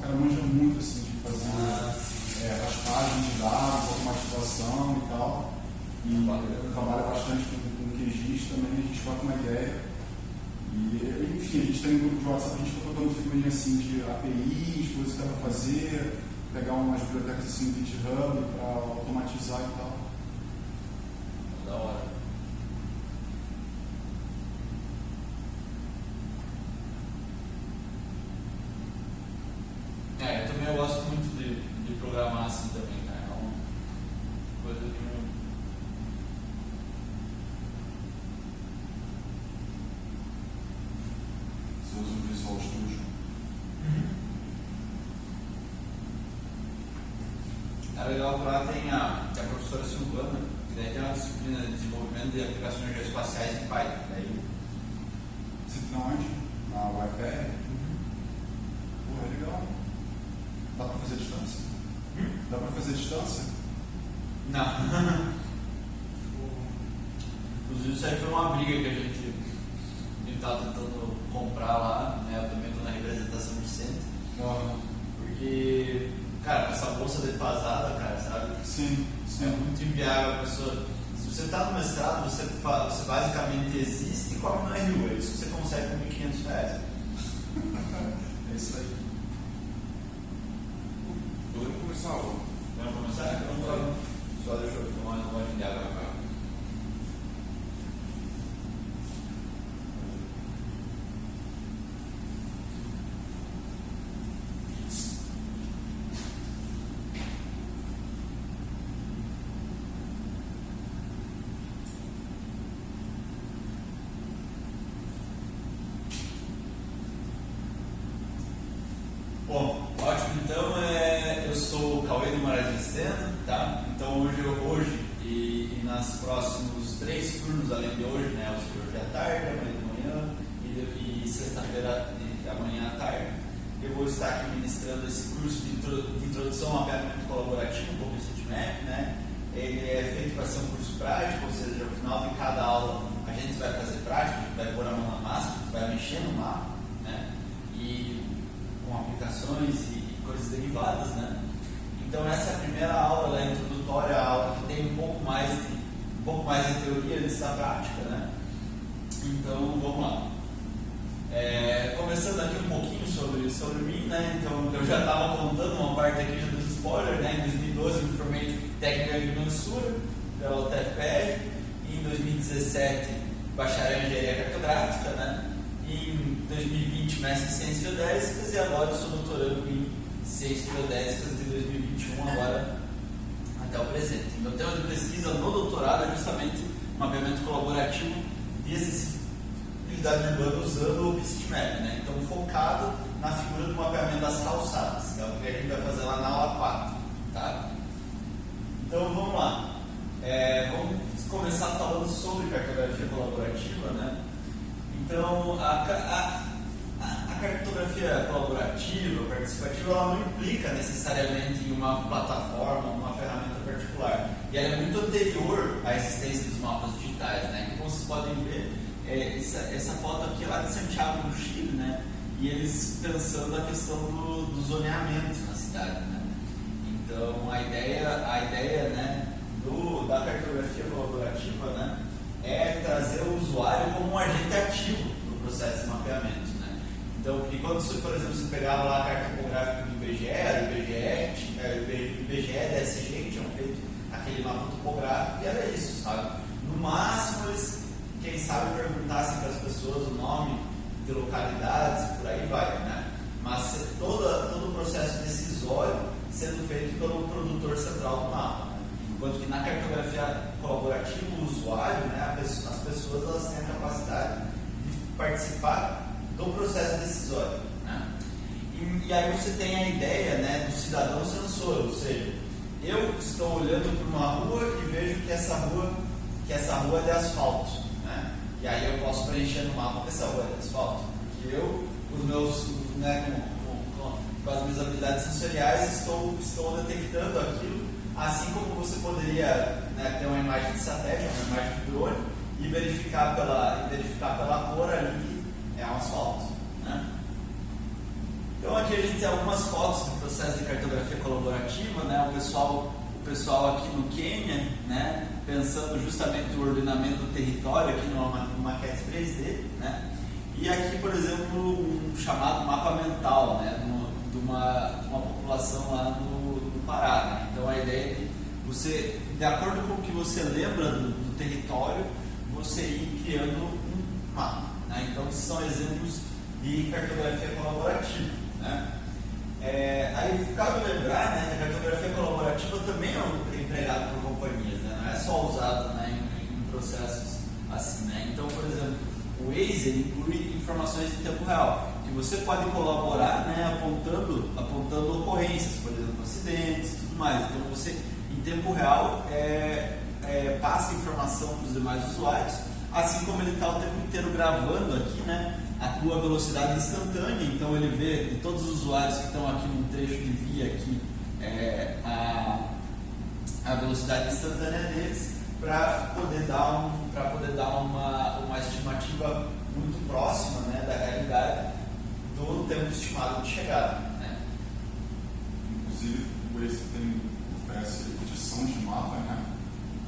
cara manja muito assim, de fazer raspagem de dados, automatização e tal. E trabalha bastante com QGIS também, a gente troca uma ideia. E, enfim, a gente tem um grupo de WhatsApp, a gente está trocando figurinha assim de APIs, coisas que dá para fazer, pegar umas bibliotecas assim do GitHub para automatizar e tal. Da hora. Eu também gosto muito de programar assim também, né? É uma coisa que Você usa o Visual Studio? É legal que lá tem a professora Silvana, que daí tem uma disciplina de desenvolvimento de aplicações geoespaciais em Python. Daí... Você está onde? Na UFR? Pô, é legal. Dá para fazer distância? Dá para fazer distância? Não. Inclusive, isso aí foi uma briga que a gente estava tentando comprar lá, né? Eu também estou na representação do centro. Porque, cara, essa bolsa defasada, cara, sabe? Sim. É muito inviável a pessoa. Se você está no mestrado, você basicamente existe e come no RU. É isso que você consegue com R$1.500. É isso aí. Podemos começar a aula. Vamos começar? Então, só deixa eu tomar um gole de água agora. Bom, ótimo. Então, eu sou o Cauê de Moraes Viceno, tá? Então, hoje e nos próximos 3 turnos, além de hoje, né? Ou seja, hoje à tarde, amanhã de manhã e sexta-feira amanhã à tarde, eu vou estar aqui ministrando esse curso de introdução ao mapeamento colaborativo com o OpenCityMap, né? Ele é feito para ser um curso prático, ou seja, no final de cada aula a gente vai fazer prática, a gente vai pôr a mão na massa, a gente vai mexer no mapa, né? E com aplicações e coisas derivadas, né? Então essa é a primeira aula, ela é introdutória, a aula que tem um pouco mais de teoria antes da prática, né? Então vamos lá. Começando aqui um pouquinho sobre mim, né? Então eu já estava contando uma parte aqui já dos spoilers, né? Em 2012 eu me formei em técnica de agrimensura pela UTFPR, em 2017 bacharel em engenharia cartográfica, né? Em 2020 mestre em ciências geodésicas e agora eu sou doutorando em ciências geodésicas de 2021 agora até o presente. Meu tema de pesquisa no doutorado é justamente mapeamento colaborativo de acessibilidade urbana usando o OpenCityMap, né? Então focado na figura do mapeamento das calçadas, é o que a gente vai fazer lá na aula 4, tá? Então vamos lá. Vamos começar falando sobre cartografia colaborativa, né? Então, a cartografia colaborativa, participativa, ela não implica necessariamente em uma plataforma, uma ferramenta particular. E ela é muito anterior à existência dos mapas digitais, né? Como vocês podem ver, essa foto aqui é lá de Santiago, no Chile, né? E eles pensando a questão do zoneamento na cidade, né? Então, a ideia né, da cartografia colaborativa, né, é trazer o usuário como um agente ativo no processo de mapeamento, né? Então, porque quando você, por exemplo, você pegava lá a carta topográfica do IBGE, o IBGE DSG, que tinham feito aquele mapa topográfico, e era isso, sabe? No máximo, eles, quem sabe, perguntassem para as pessoas o nome de localidades, por aí vai, né? Mas todo o processo decisório sendo feito pelo produtor central do mapa, né? Enquanto que na cartografia colaborativa, o usuário, né, as pessoas, elas têm a capacidade de participar do processo decisório, né? E aí você tem a ideia, né, do cidadão sensor, ou seja, eu estou olhando para uma rua e vejo que essa rua é de asfalto, né? E aí eu posso preencher no mapa que essa rua é de asfalto, porque eu, né, com as minhas habilidades sensoriais, estou detectando aquilo. Assim como você poderia, né, ter uma imagem de satélite, uma imagem de drone e verificar pela cor ali que é um asfalto, né? Então aqui a gente tem algumas fotos do processo de cartografia colaborativa, né? O pessoal aqui no Quênia, né? Pensando justamente o ordenamento do território aqui numa maquete 3D, né? E aqui, por exemplo, um chamado mapa mental, né? De uma população lá no Pará, né? Então a ideia é de você, de acordo com o que você lembra do território, você ir criando um mapa, né? Então esses são exemplos de cartografia colaborativa, né? Aí cabe lembrar, né, que a cartografia colaborativa também é empregada por companhias, né? Não é só usada, né, em processos assim, né? Então, por exemplo, o Waze inclui informações em tempo real, que você pode colaborar, né, apontando ocorrências, por exemplo, acidentes e tudo mais. Então você, em tempo real, passa informação para os demais usuários, assim como ele está o tempo inteiro gravando aqui, né, a tua velocidade instantânea. Então ele vê de todos os usuários que estão aqui no trecho de via aqui, a velocidade instantânea deles, para poder dar uma estimativa muito próxima, né, da realidade do tempo estimado de chegada, né? Inclusive o Waze oferece edição de mapa, né?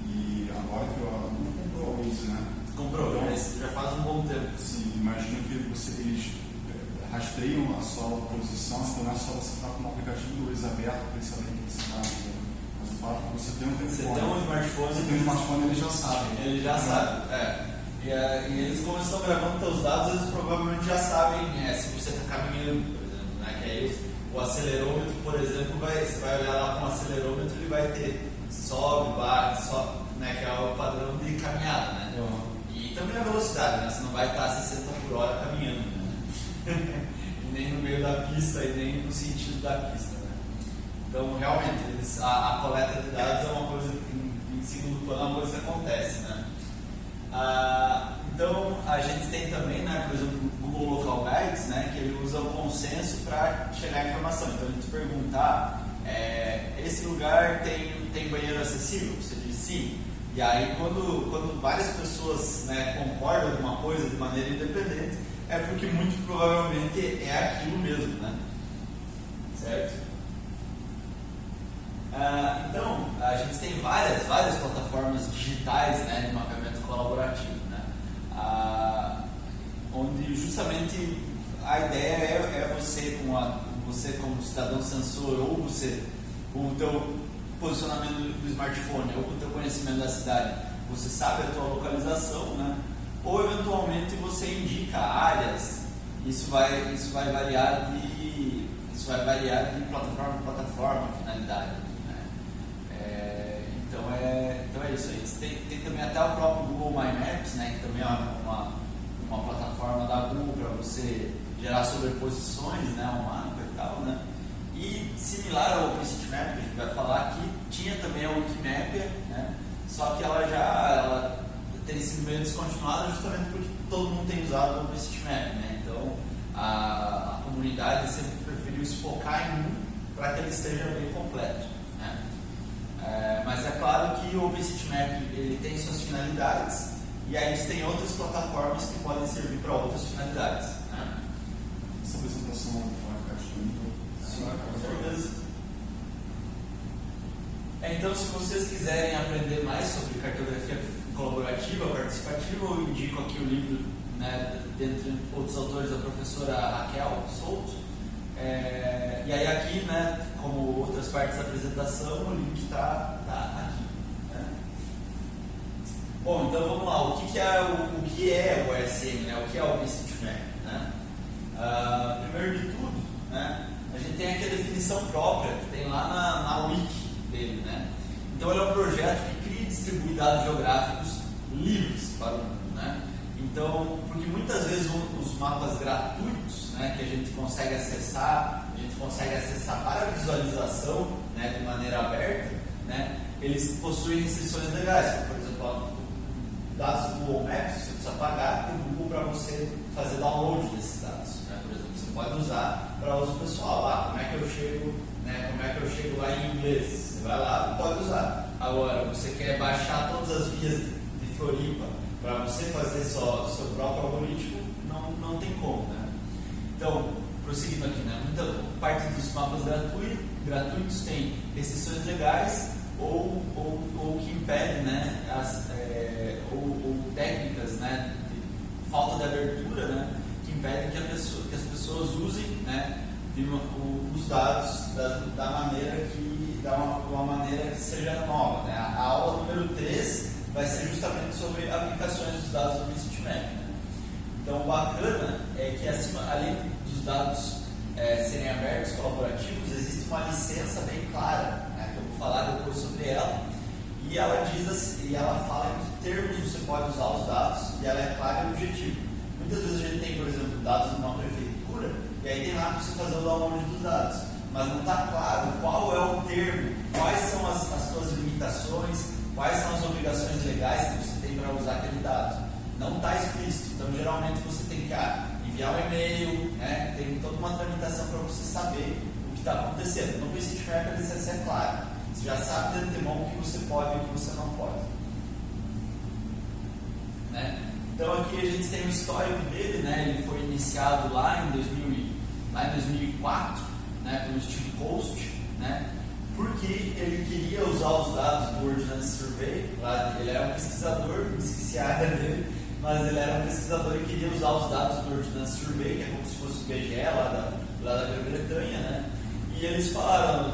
E agora que eu não comprou o Waze, né? Comprou, então, já faz um bom tempo. Sim, imagina que eles rastreiam a sua posição, então não é só você estar com um aplicativo do Waze aberto para eles saberem que você está. Mas o fato é que você tem um telefone. Você tem um smartphone. Você tem um smartphone, eles já sabem. Eles já sabem, E eles, como estão gravando seus dados, eles provavelmente já sabem se você está caminhando, por exemplo, né? Que aí o acelerômetro, por exemplo, você vai olhar lá com o acelerômetro, ele vai ter sobe, bate, né? Que é o padrão de caminhada, né? E também a velocidade, né? Você não vai estar a 60 por hora caminhando, né? E nem no meio da pista, e nem no sentido da pista, né? Então, realmente, a coleta de dados é uma coisa que, em segundo plano, é uma coisa que acontece, né? Então, a gente tem também, né, por exemplo, o Google Local Guides, né, que ele usa o consenso para chegar a informação. Então, ele te perguntar, esse lugar tem banheiro acessível? Você diz sim. E aí, quando várias pessoas, né, concordam com uma coisa de maneira independente, é porque muito provavelmente é aquilo mesmo, né? Certo? Então, a gente tem várias plataformas digitais, né, de mapeamento colaborativo, né? Onde justamente a ideia é você como cidadão sensor, ou você com o teu posicionamento do smartphone, ou com o teu conhecimento da cidade, você sabe a tua localização, né? Ou eventualmente você indica áreas. Isso vai variar de plataforma para plataforma, finalidade. Então é isso aí. Tem também até o próprio Google My Maps, né, que também é uma plataforma da Google para você gerar sobreposições, né, ao mapa e tal, né? E similar ao OpenCityMap, que a gente vai falar aqui, tinha também a Wikimapia, né? Só que ela tem sido meio descontinuada justamente porque todo mundo tem usado o OpenCityMap, né? Então a comunidade sempre preferiu se focar em um para que ele esteja bem completo, né? Mas é claro que o OpenCityMap ele tem suas finalidades, e aí tem outras plataformas que podem servir para outras finalidades, né? Essa apresentação vai ficar disponível? Sim, com certeza. Então, se vocês quiserem aprender mais sobre cartografia colaborativa, participativa, eu indico aqui o livro, né, dentre outros autores, da professora Raquel Souto. E aí aqui, né, como outras partes da apresentação, o link está aqui, né? Bom, então vamos lá. O que é o OSM, né? O que é o OpenCityMap, né? Primeiro de tudo, né, a gente tem aqui a definição própria que tem lá na wiki dele, né? Então ele é um projeto que cria e distribui dados geográficos livres para o mundo, né? Então, porque muitas vezes os mapas gratuitos, né, que a gente consegue acessar para visualização, né, de maneira aberta, né, eles possuem restrições legais. Então, por exemplo, dados do Google Maps, você precisa pagar para o Google para você fazer download desses dados, né? Por exemplo, você pode usar para uso pessoal. Como é que eu chego, né, lá em inglês? Você vai lá e pode usar. Agora, você quer baixar todas as vias de Floripa para você fazer só o seu próprio algoritmo, não tem como, né? Então, prosseguindo aqui, né? Muita parte dos mapas gratuitos tem restrições legais ou que impedem, né, ou técnicas, né, de falta de abertura, né, que impedem que as pessoas usem, né, os dados da uma maneira que seja nova, né? A aula número 3 vai ser justamente sobre aplicações dos dados do OpenStreetMap, né? Então, o bacana é que além dos dados serem abertos, colaborativos, existe uma licença bem clara, né, que eu vou falar depois sobre ela, e ela fala em que termos você pode usar os dados, e ela é clara e objetiva. Muitas vezes a gente tem, por exemplo, dados de uma prefeitura, e aí tem lá para você fazer o download dos dados, mas não está claro qual é o termo, quais são as suas limitações, quais são as obrigações legais que você tem para usar aquele dado. Não está explícito, então geralmente você tem que enviar um e-mail, né? Tem toda uma tramitação para você saber o que está acontecendo. No OpenStreetMap a licença é clara, você já sabe de antemão o que você pode e o que você não pode, né? Então aqui a gente tem o histórico dele, né? Ele foi iniciado lá em 2004, né? Pelo Steve Coast, né? Porque ele queria usar os dados do Ordnance Survey. Ele era um pesquisador, me esqueci a área dele, mas ele era um pesquisador e queria usar os dados do Ordnance Survey, que é como se fosse o BGE lá da Grã-Bretanha, né? E eles falaram,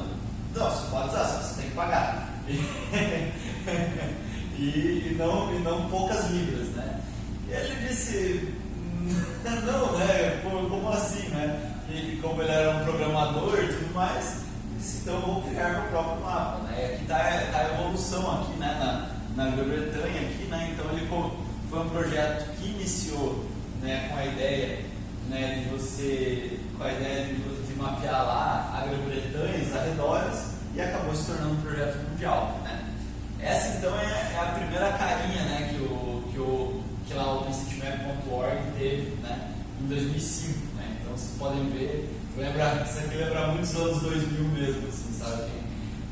não, você pode usar, só você tem que pagar. e não poucas libras, né? E ele disse, não, né? Como assim, né? E como ele era um programador e tudo mais, ele disse, então eu vou criar meu próprio mapa, né? E aqui está a evolução aqui, né? Na Grã-Bretanha aqui, né? Então ele foi um projeto que iniciou, né, com a ideia, né, de mapear lá a Grã-Bretanha e os arredores, e acabou se tornando um projeto mundial, né? Essa então é a primeira carinha, né, que lá o OpenStreetMap.org teve, né, em 2005, né? Então vocês podem ver, isso aqui lembra muitos anos 2000 mesmo, assim, sabe?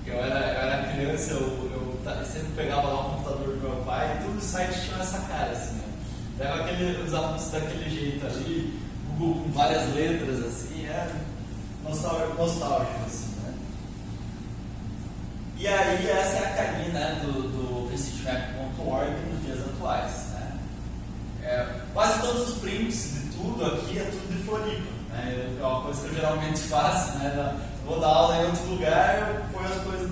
Eu era criança, eu sempre pegava lá o computador do meu pai e todos os sites tinham essa cara, assim, né? Pegava os anúncios daquele jeito ali, Google com várias letras, assim, nostálgico, assim, né? E aí essa é a carinha, né, do OpenStreetMap.org nos dias atuais, né? Quase todos os prints de tudo aqui é tudo de Floripa, né? É uma coisa que eu geralmente faço, né? Vou dar aula em outro lugar, eu ponho as coisas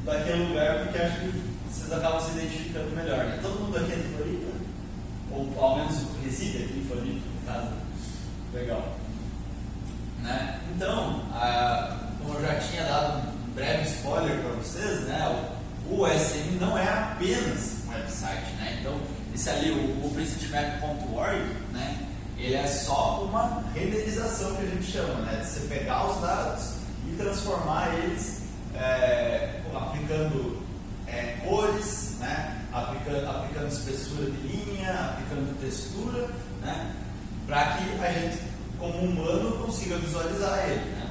daquele lugar porque acho que vocês acabam se identificando melhor, né? Todo mundo aqui é de Floripa, ou ao menos reside aqui em Floripa, no caso. Legal, né? Então, como eu já tinha dado um breve spoiler para vocês, né? O OSM não é apenas um website, né? Então, esse ali, o OpenStreetMap.org, né? Ele é só uma renderização que a gente chama, né? De você pegar os dados e transformar eles aplicando cores, né? Aplicando espessura de linha, aplicando textura, né? Para que a gente, como humano, consiga visualizar ele, né?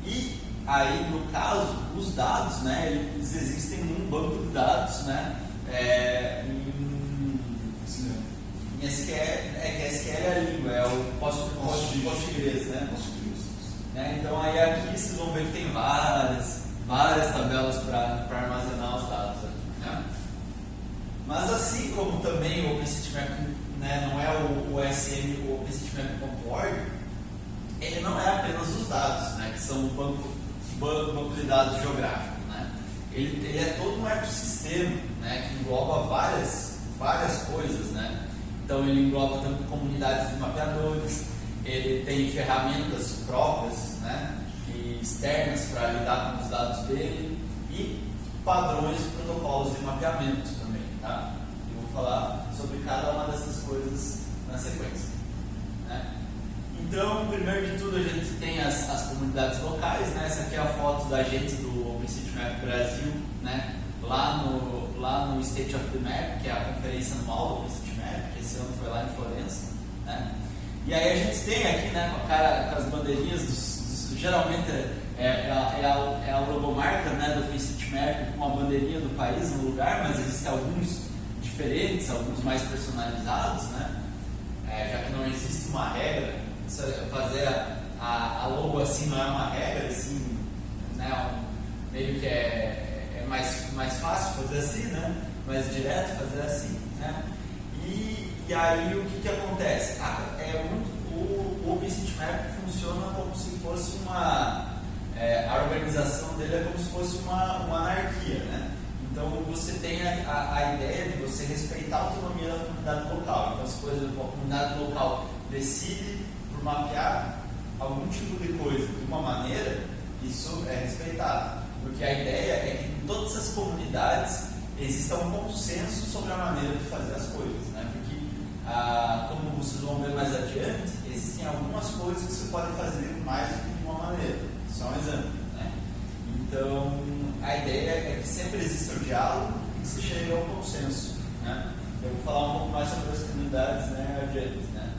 E aí, no caso, os dados, né? Eles existem num banco de dados, né? Em SQL, que SQL é a língua, é o Postgres, né? Então aí aqui vocês vão ver que tem várias tabelas para armazenar os dados aqui, né? Mas assim como também o OpenStreetMap, né, não é o OSM, o OpenStreetMap.org, ele não é apenas os dados, né, que são o banco de dados geográfico, né? Ele é todo um ecossistema, né, que engloba várias coisas, né? Então ele engloba também comunidades de mapeadores, ele tem ferramentas próprias, né, e externas para lidar com os dados dele e padrões e protocolos de mapeamento também, tá? Eu vou falar sobre cada uma dessas coisas na sequência, né? Então, primeiro de tudo, a gente tem as comunidades locais, né? Essa aqui é a foto da gente do OpenStreetMap Brasil, né? Lá no State of the Map, que é a conferência anual do OpenStreetMap, que esse ano foi lá em Florença, né? E aí a gente tem aqui, né, com as bandeirinhas geralmente é a logomarca, né, do OpenStreetMap com a bandeirinha do país no lugar, mas existem alguns diferentes, alguns mais personalizados, né? já que não existe uma regra, fazer a logo assim não é uma regra, assim, né, meio que é mais fácil fazer assim, né, mais direto fazer assim, né, e aí o que acontece? O OpenStreetMap funciona como se fosse a organização dele é como se fosse uma anarquia, né? Então você tem a ideia de você respeitar a autonomia da comunidade local. Então, se por exemplo a comunidade local decide por mapear algum tipo de coisa de uma maneira, isso é respeitado. Porque a ideia é que em todas as comunidades exista um consenso sobre a maneira de fazer as coisas, né? Porque, como vocês vão ver mais adiante, existem algumas coisas que você pode fazer mais do que de uma maneira. Só um exemplo, né? Então, a ideia é que sempre exista o diálogo e que se chegue ao consenso, né? Eu vou falar um pouco mais sobre as comunidades, né, adiante, né?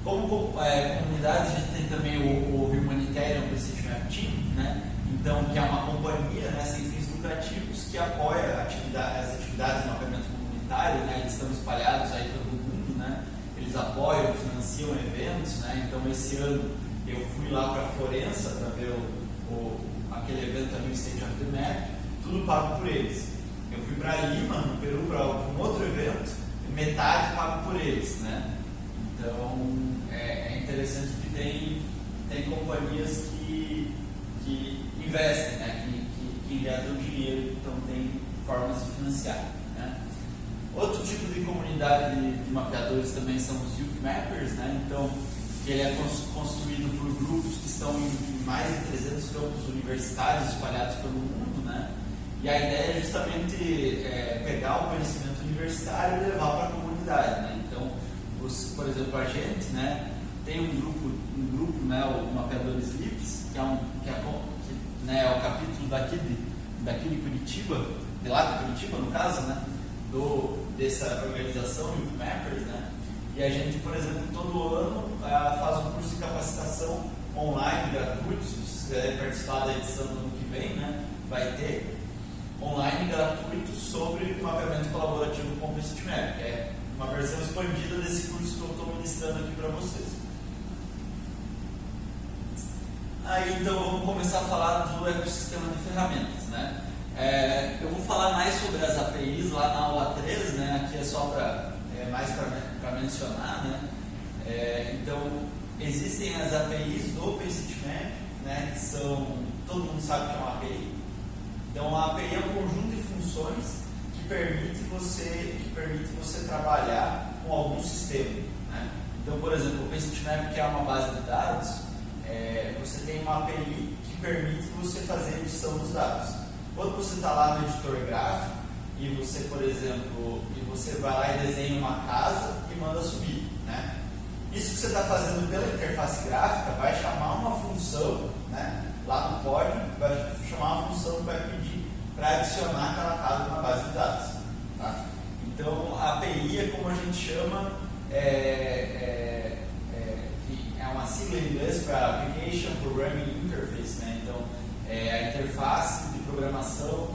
Como comunidade, a gente tem também o Humanitarian OpenStreetMap Team, né? Então, que é uma companhia, né, sem fins lucrativos que apoia as atividades de mapeamento comunitário, né? Eles estão espalhados aí pelo mundo, né? Eles apoiam, financiam eventos, né? Então, esse ano eu fui lá para Florença para ver aquele evento ali, o State of the Map, tudo pago por eles. Eu fui para Lima, no Peru, para um outro evento, metade pago por eles, né? Então, é interessante que tem companhias que investem, né? que injetam dinheiro, então tem formas de financiar, né? Outro tipo de comunidade de mapeadores também são os Youth Mappers, né? Então, ele é construído por grupos que estão em mais de 300 campos universitários espalhados pelo mundo, né? E a ideia é justamente pegar o conhecimento universitário e levar para a comunidade, né? Então, por exemplo, a gente, né, tem um grupo, né, o Mapeadores Livres, que é o capítulo daqui de Curitiba, de lá de Curitiba, no caso, né, dessa organização Youth Mappers, né? E a gente, por exemplo, todo ano faz um curso de capacitação online gratuito. Se vocês quiserem participar da edição do ano que vem, né, vai ter online gratuito sobre mapeamento colaborativo com o OpenStreetMap, que é uma versão expandida desse curso que eu estou ministrando aqui para vocês. Aí, então, vamos começar a falar do ecossistema de ferramentas, né? Eu vou falar mais sobre as APIs lá na aula 3, né? Aqui é só mais para mencionar, né? Então, existem as APIs do OpenStreetMap, né? Que são, todo mundo sabe que é uma API. Então, a API é um conjunto de funções que permite você trabalhar com algum sistema, né? Então, por exemplo, o OpenStreetMap, que é uma base de dados, você tem uma API que permite você fazer a edição dos dados. Quando você está lá no editor gráfico e você, por exemplo, você vai lá e desenha uma casa e manda subir, né? Isso que você está fazendo pela interface gráfica vai chamar uma função, né? Lá no código vai chamar uma função que vai pedir para adicionar aquela casa na base de dados, tá? Então, a API é como a gente chama, que é uma sigla em inglês para Application Programming Interface, né? Então, a interface de programação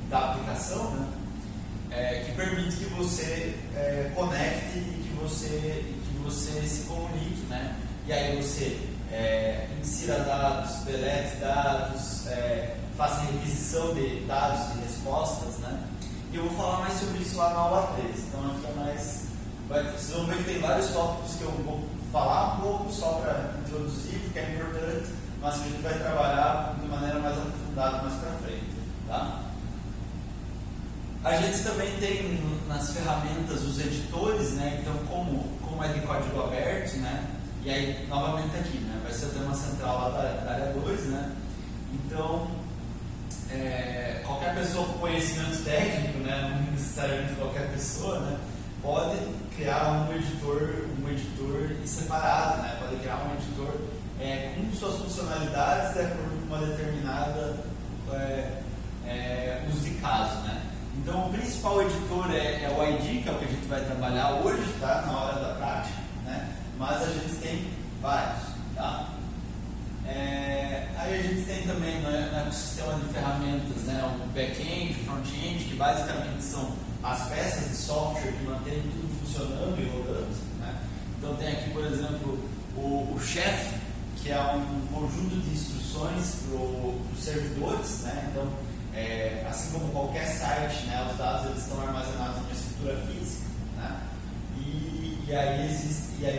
da aplicação, né? Que permite que você conecte e que você se comunique, né? E aí você insira dados, delete dados, faça requisição de dados e respostas, né? E eu vou falar mais sobre isso lá na aula 3. Então aqui é mais. Vocês vão ver que tem vários tópicos que eu vou falar um pouco só para introduzir, porque é importante, mas que a gente vai trabalhar de maneira mais aprofundada mais para frente, tá? A gente também tem nas ferramentas os editores, né? Então, como é de código aberto, né? E aí, novamente aqui, né? Vai ser o tema central lá da área 2, né? Então, qualquer pessoa com conhecimento técnico, né? Não necessariamente qualquer pessoa, né? Pode criar um editor separado, né? Pode criar um editor com suas funcionalidades de acordo com uma determinada uso de caso, né? Então, o principal editor é o ID, que é o que a gente vai trabalhar hoje, tá? Na hora da prática, né? Mas a gente tem vários, tá? Aí a gente tem também no ecossistema de ferramentas, né? O back-end, front-end, que basicamente são as peças de software que mantêm tudo funcionando e rodando, né? Então tem aqui, por exemplo, o chef, que é um conjunto de instruções para os servidores, né? Então, assim como qualquer site, né, os dados eles estão armazenados numa estrutura física, né? E aí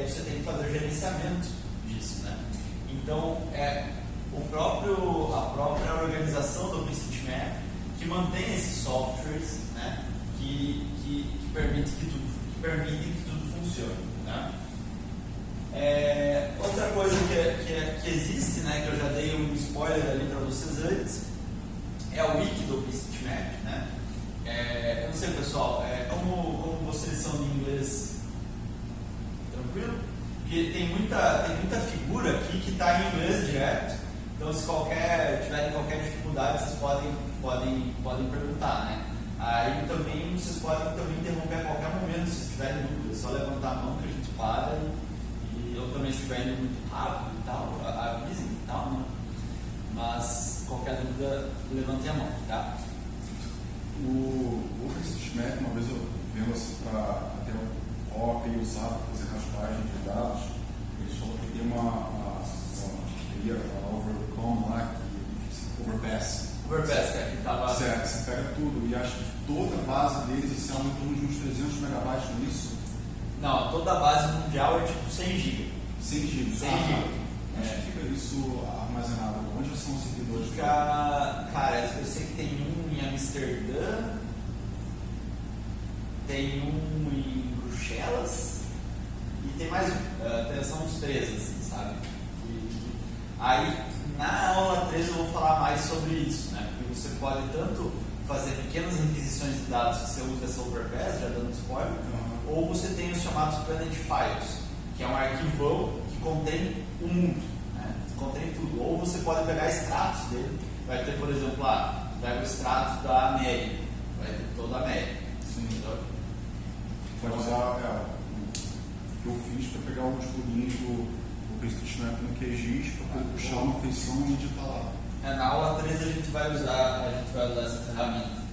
você tem que fazer o gerenciamento disso, né? Então, a própria organização do OpenStreetMap que mantém esses softwares, né, que permitem que tudo funcione, né? Outra coisa que existe, né, que eu já dei um spoiler ali para vocês antes, é o wiki do OpenStreetMap, né? Eu não sei, pessoal, como vocês são de inglês tranquilo? Porque tem muita figura aqui que está em inglês direto, então se tiverem qualquer dificuldade, vocês podem perguntar, né? Aí também vocês podem também interromper a qualquer momento se tiverem dúvidas, só levantar a mão que a gente para e eu também se estiver indo muito rápido e tal, avisem e tal, né? Mas qualquer dúvida, levantem a mão, tá? O OpenStreetMap, uma vez eu vendo assim para até o OP e usar para fazer raspagem de dados, ele falou que tem uma overcome lá, overpass. Overpass, que aqui estava... Certo, você pega tudo e acho que toda a base deles esse é em torno de uns 300 megabytes, não é isso? Não, toda a base mundial é tipo 100 GB. 100 GB? 100 GB. Onde fica isso armazenado? Onde são os servidores? Cara, eu sei que tem um em Amsterdã, tem um em Bruxelas e tem mais um. São uns 3, assim, sabe? Aí, na aula 3 eu vou falar mais sobre isso, né? Porque você pode tanto fazer pequenas requisições de dados que você usa essa overpass, já dando spoiler, ou você tem os chamados planet files, que é um arquivão que contém o mundo, né? Contém tudo. Ou você pode pegar extratos dele, vai ter, por exemplo, pega o extrato da América, vai ter toda a América. Sim. Então, pode usar o que eu fiz para pegar os plugs do OpenStreetMap no QGIS para poder puxar uma feição e editar lá. Na aula 3 a gente vai usar essa ferramenta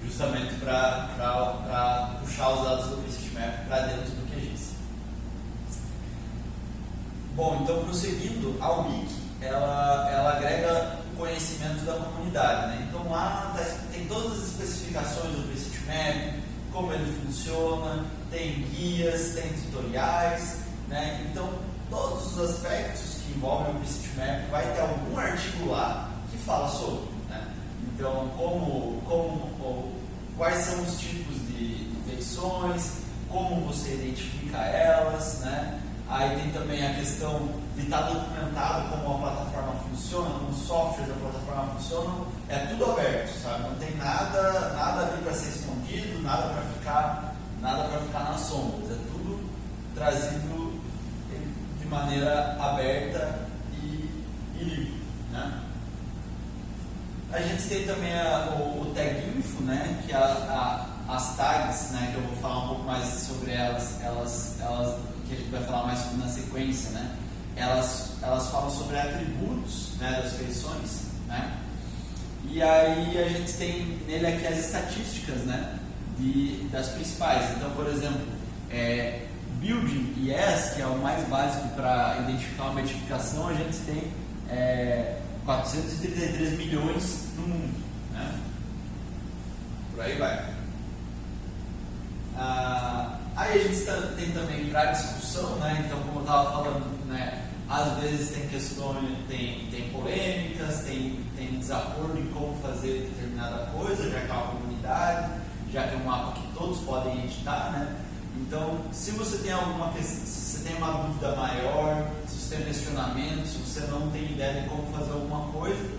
justamente para puxar os dados do OpenStreetMap para dentro do QGIS. Bom, então prosseguindo, a Wiki ela agrega conhecimento da comunidade, né? Então lá tem todas as especificações do OpenStreetMap, como ele funciona, tem guias, tem tutoriais, né? Então todos os aspectos que envolvem o OpenStreetMap vai ter algum artigo lá que fala sobre, né? Então quais são os tipos de feições, como você identifica elas, né? Aí tem também a questão de estar documentado como a plataforma funciona, como o software da plataforma funciona, é tudo aberto, sabe? Não tem nada ali para ser escondido, nada para ficar nas sombras, é tudo trazido de maneira aberta e livre, né? A gente tem também o Tag Info, né? Que as tags, né? Que eu vou falar um pouco mais sobre elas que a gente vai falar mais sobre na sequência, né? Elas falam sobre atributos, né, das feições, né? E aí a gente tem nele aqui as estatísticas, né, das principais. Então, por exemplo, Building Yes, que é o mais básico para identificar uma edificação, a gente tem 433 milhões no mundo, né? Por aí vai. Aí a gente tem também para discussão, né? Então, como eu estava falando, né, às vezes tem questões, tem polêmicas, tem desacordo em como fazer determinada coisa, já que é uma comunidade, já que é um mapa que todos podem editar, né? Então, se você tem alguma questão, se você tem uma dúvida maior, se você tem um questionamento, se você não tem ideia de como fazer alguma coisa,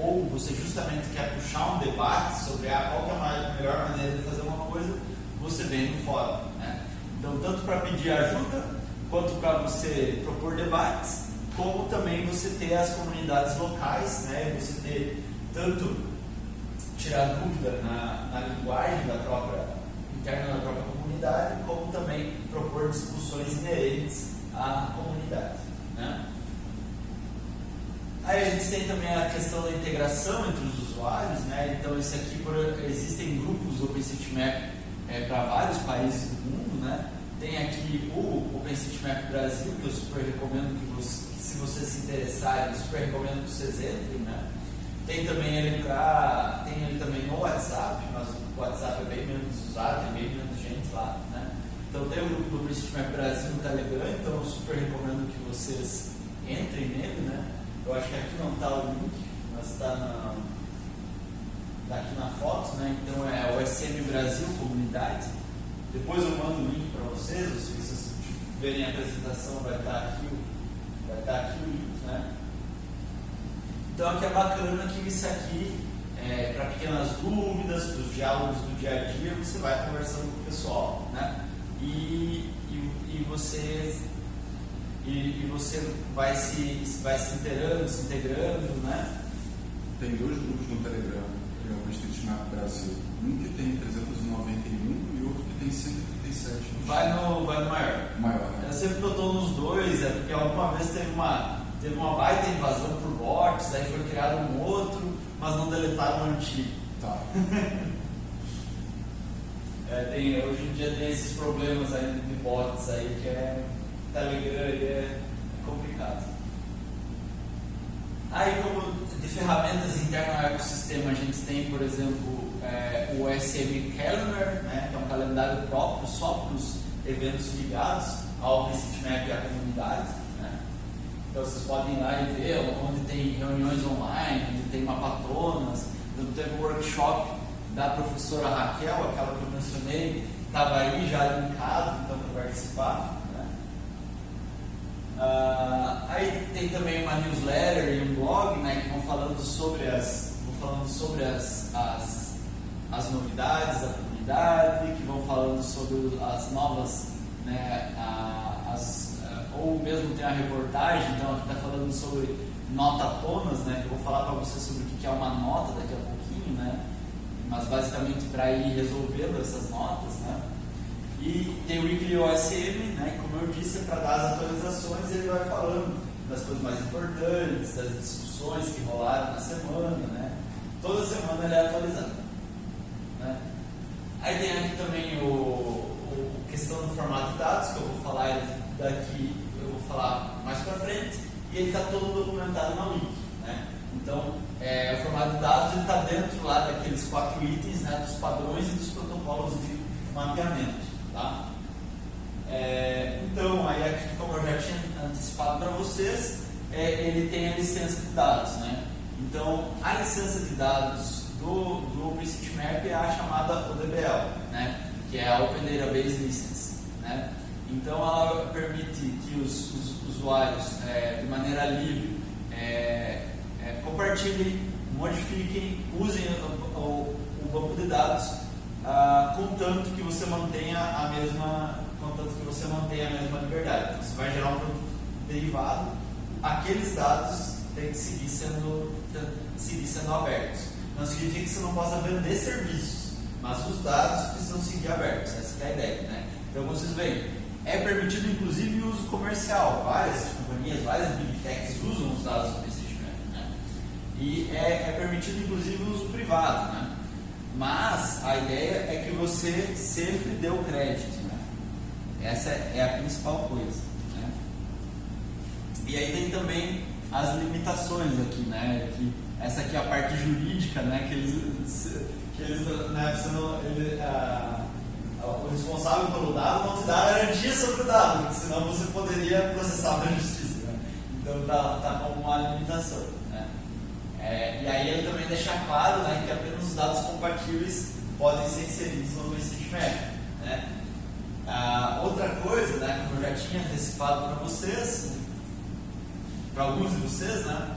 ou você justamente quer puxar um debate sobre qual que é a melhor maneira de fazer uma coisa, você vem no fórum, né? Então, tanto para pedir ajuda, quanto para você propor debates, como também você ter as comunidades locais, né? Você ter tanto tirar dúvida na linguagem interna da própria comunidade, como também propor discussões inerentes à comunidade, né? Aí a gente tem também a questão da integração entre os usuários, né? Então, existem grupos do OpenStreetMap para vários países do mundo, né? Tem aqui o OpenStreetMap Brasil, que eu super recomendo que se vocês se interessarem, eu super recomendo que vocês entrem, né? Tem também ele também no WhatsApp, mas o WhatsApp é bem menos usado, tem bem menos gente lá, né? Então tem o grupo do OpenStreetMap Brasil no Telegram, então eu super recomendo que vocês entrem nele, né? Eu acho que aqui não está o link, mas está aqui na foto, né? Então é o SM Brasil Comunidade. Depois eu mando o link para vocês, ou se vocês verem a apresentação vai estar aqui o link, né? Então aqui é bacana que isso aqui para pequenas dúvidas, para os diálogos do dia a dia, você vai conversando com o pessoal, né? E você vai se integrando, né? Tem 2 grupos no Telegram, que é o OpenStreetMap Brasil. Um que tem 391 e outro que tem 137. Vai no maior. Maior, né? Eu sempre estou nos dois, porque alguma vez teve uma baita invasão por bots, aí foi criado um outro, mas não deletaram o antigo. Tá. Hoje em dia tem esses problemas aí de bots aí que Telegram aí é complicado. Aí como de ferramentas internas ao ecossistema a gente tem, por exemplo, o SM Calendar, né, que é um calendário próprio só para os eventos ligados ao OpenStreetMap e à comunidade, né? Então vocês podem ir lá e ver onde tem reuniões online, onde tem mapatonas. Então teve um workshop da professora Raquel, aquela que eu mencionei, estava aí já linkado então, para participar. Né? Aí tem também uma newsletter e um blog, né, que vão falando sobre as novidades da comunidade, que vão falando sobre as novas, né, ou mesmo tem a reportagem, então aqui está falando sobre notatonas, né, que eu vou falar para vocês sobre o que é uma nota daqui a pouquinho, né, mas basicamente para ir resolvendo essas notas, né. E tem o Weekly OSM, né, como eu disse, é para dar as atualizações, ele vai falando das coisas mais importantes, das discussões que rolaram na semana, né. Toda semana ele é atualizado, né. Aí tem aqui também a questão do formato de dados, que eu vou falar daqui, eu vou falar mais para frente, e ele está todo documentado na Wiki, né. Então, o formato de dados está dentro lá daqueles 4 itens, né, dos padrões e dos protocolos de mapeamento, tá? Então, aí aqui, como eu já tinha antecipado para vocês, ele tem a licença de dados, né? Então, a licença de dados do OpenStreetMap é a chamada ODBL, né? Que é a Open Database License, né? Então, ela permite que os usuários, de maneira livre, compartilhem, modifiquem, usem o banco de dados, contanto que você mantenha a mesma liberdade. Então, você vai gerar um produto derivado, aqueles dados têm que seguir sendo abertos. Não significa que você não possa vender serviços, mas os dados precisam seguir abertos. Essa é a ideia, né? Então, vocês veem, é permitido inclusive o uso comercial. Várias companhias, várias big techs usam os dados do OpenStreetMap, né? E é permitido inclusive o uso privado, né? Mas a ideia é que você sempre dê o crédito, né? Essa é a principal coisa, né? E aí tem também as limitações aqui, né? Essa aqui é a parte jurídica, né? O responsável pelo dado não te dá garantia sobre o dado, porque senão você poderia processar na justiça, né? Então tá como uma limitação, né? E aí ele também deixa claro, né, que apenas os dados compatíveis podem ser inseridos no OpenStreetMap, né? Outra coisa, né, como eu já tinha antecipado para vocês, para alguns de vocês, né,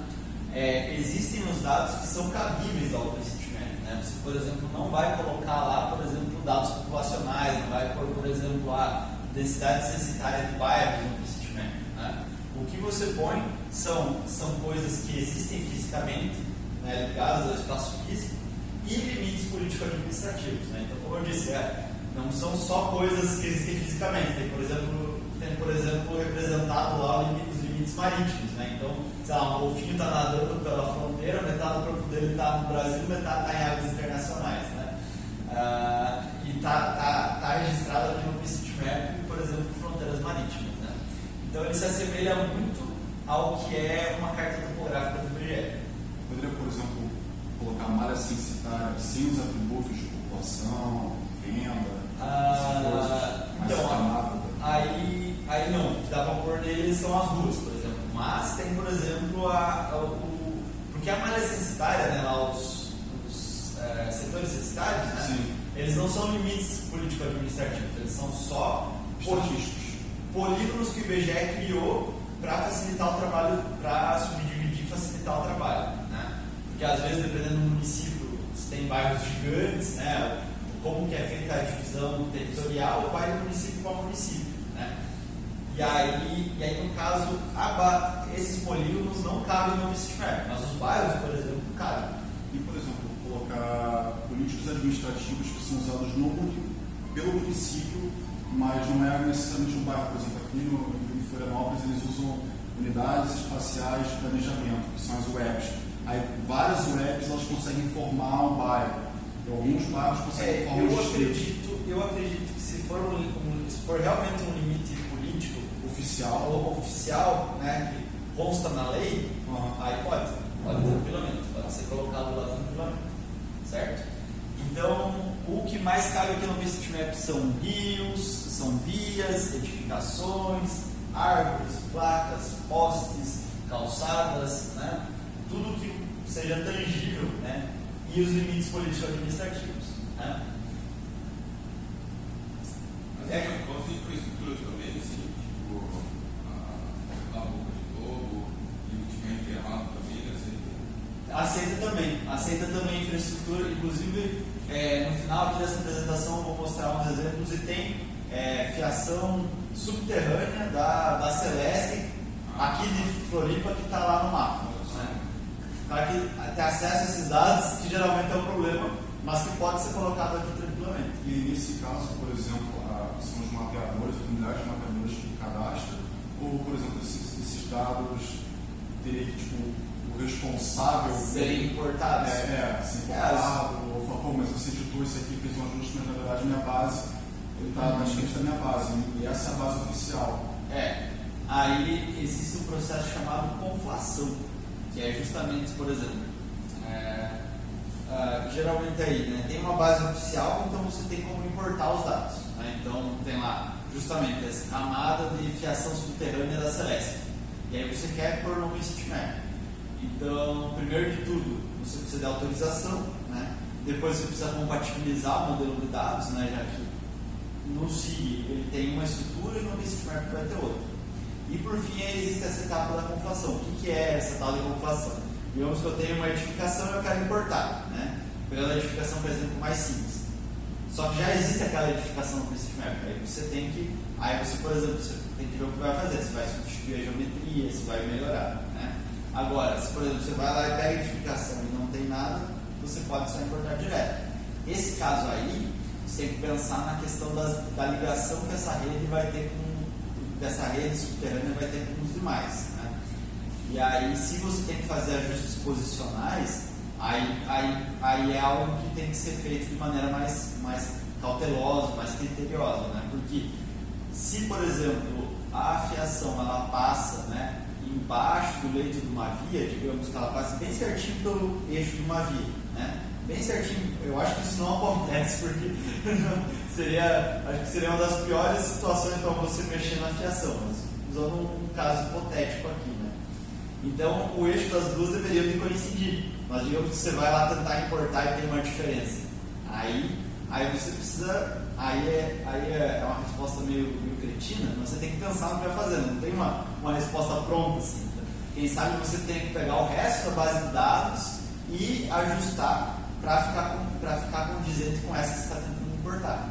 existem os dados que são cabíveis ao OpenStreetMap, né? Você, por exemplo, não vai colocar lá, por exemplo, dados populacionais, não vai pôr, por exemplo, a densidade censitária de bairros no OpenStreetMap, né? O que você põe são coisas que existem fisicamente, né, ligadas ao espaço físico, e limites político-administrativos, né? Então, como eu disse, não são só coisas que existem fisicamente. Tem, por exemplo, representado lá os limites marítimos, né? Então, sei lá, um golfinho está nadando pela fronteira, metade do corpo dele está no Brasil, metade está em águas internacionais, né? E está Então ele se assemelha muito ao que é uma carta topográfica do IBGE. Poderia, por exemplo, colocar malha censitária sem os atributos de população, renda, essas coisas, mais acamadas? Aí não, o que dá para pôr neles são as ruas, por exemplo. Mas tem, por exemplo, porque a malha censitária, né, lá os setores censitários, né, sim, eles não são limites político-administrativos, eles são só polígonos que o IBGE criou para facilitar o trabalho, para subdividir e facilitar o trabalho, né? Porque às vezes, dependendo do município, se tem bairros gigantes, né, como que é feita a divisão territorial, vai do município para o município, né? E aí no caso, esses polígonos não cabem no OpenStreetMap, mas os bairros, por exemplo, cabem. E, por exemplo, colocar políticos administrativos que são usados pelo município, mas não é necessariamente um bairro. Por exemplo, aqui em Florianópolis eles usam unidades espaciais de planejamento, que são as UEPs. Aí várias UEPs elas conseguem formar um bairro. E alguns bairros conseguem formar um distrito. Eu acredito que se for realmente um limite político oficial, né, que consta na lei, aí pode tranquilamente, pode ser colocado lá tranquilamente, certo? Então, o que mais cabe aqui no OpenStreetMap são rios, são vias, edificações, árvores, placas, postes, calçadas, né? Tudo que seja tangível, né? E os limites político-administrativos, né? Mas gosto de infraestrutura também, assim, tipo a boca de lobo, e o que tiver enterrado também, Aceita também infraestrutura, inclusive no final aqui dessa apresentação eu vou mostrar uns exemplos e tem fiação subterrânea da Celeste aqui de Floripa que está lá no mapa, né? Para que ter acesso a esses dados, que geralmente é um problema, mas que pode ser colocado aqui tranquilamente. E nesse caso, por exemplo, são os mapeadores, a unidade de mapeadores que cadastram, ou, por exemplo, esses dados teria que, tipo, o responsável serem importados. Ser importado, ou falar, pô, mas você editou isso aqui, fez um ajuste, mas na verdade minha base, ele está na frente da minha base, e essa é a base oficial. Aí existe um processo chamado conflação, que é justamente, por exemplo, geralmente aí, né, tem uma base oficial, então você tem como importar os dados, né? Então tem lá justamente essa camada de fiação subterrânea da Celeste, e aí você quer pôr no OpenStreetMap. Então, primeiro de tudo, você precisa de autorização, né? Depois você precisa compatibilizar o modelo de dados, né? Já que no SIG ele tem uma estrutura e no OpenStreetMap vai ter outra. E por fim existe essa etapa da conflação. O que é essa tal de conflação? Digamos que eu tenho uma edificação e eu quero importar, né? Pegando a edificação, por exemplo, mais simples. Só que já existe aquela edificação no OpenStreetMap. Aí você, por exemplo, você tem que ver o que vai fazer. Se vai substituir a geometria, se vai melhorar, né? Agora, se por exemplo você vai lá e pega a edificação e não tem nada, você pode só importar direto. Esse caso aí, você tem que pensar na questão da ligação que essa rede vai ter dessa rede subterrânea vai ter com os demais, né? E aí, se você tem que fazer ajustes posicionais, aí é algo que tem que ser feito de maneira mais cautelosa, mais criteriosa, né? Porque se, por exemplo, a fiação ela passa, né, embaixo do leito de uma via, digamos que ela passe bem certinho pelo eixo de uma via, né? Bem certinho. Eu acho que isso não acontece porque acho que seria uma das piores situações para você mexer na fiação, mas usando um caso hipotético aqui, né? Então o eixo das duas deveriam de coincidir, mas digamos que você vai lá tentar importar e tem uma diferença. Aí você precisa, aí é uma resposta meio cretina, mas você tem que pensar no que vai fazer, não tem uma resposta pronta assim. Quem sabe você tem que pegar o resto da base de dados e ajustar para ficar condizente com essa que você está tentando importar.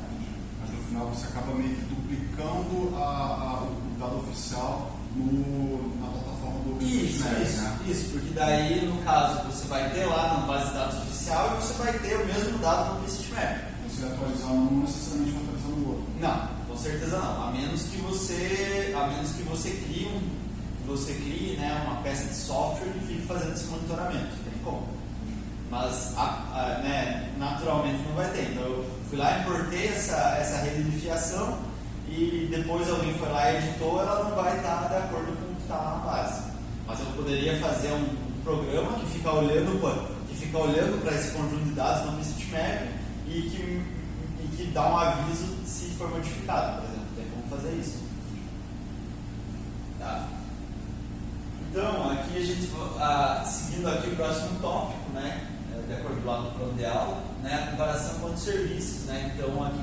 Mas no final você acaba meio que duplicando o dado oficial na plataforma do OpenStreetMap. Isso, porque daí no caso você vai ter lá na base de dados oficial e você vai ter o mesmo dado no OpenStreetMap. Você vai atualizar um, não necessariamente vai atualizar o outro. Não, com certeza não. A menos que você crie, né, uma peça de software que fique fazendo esse monitoramento. Tem como. Mas né, naturalmente não vai ter. Então eu fui lá, importei essa rede de fiação e depois alguém foi lá e editou, ela não vai estar de acordo com o que está lá na base. Mas eu poderia fazer um programa que fica olhando para esse conjunto de dados no bitmap e que dá um aviso se for modificado, por exemplo. Tem como fazer isso. Tá? Então, aqui a gente, seguindo aqui o próximo tópico, né, de acordo lá no plano de aula, né, a comparação com os serviços, né, então aqui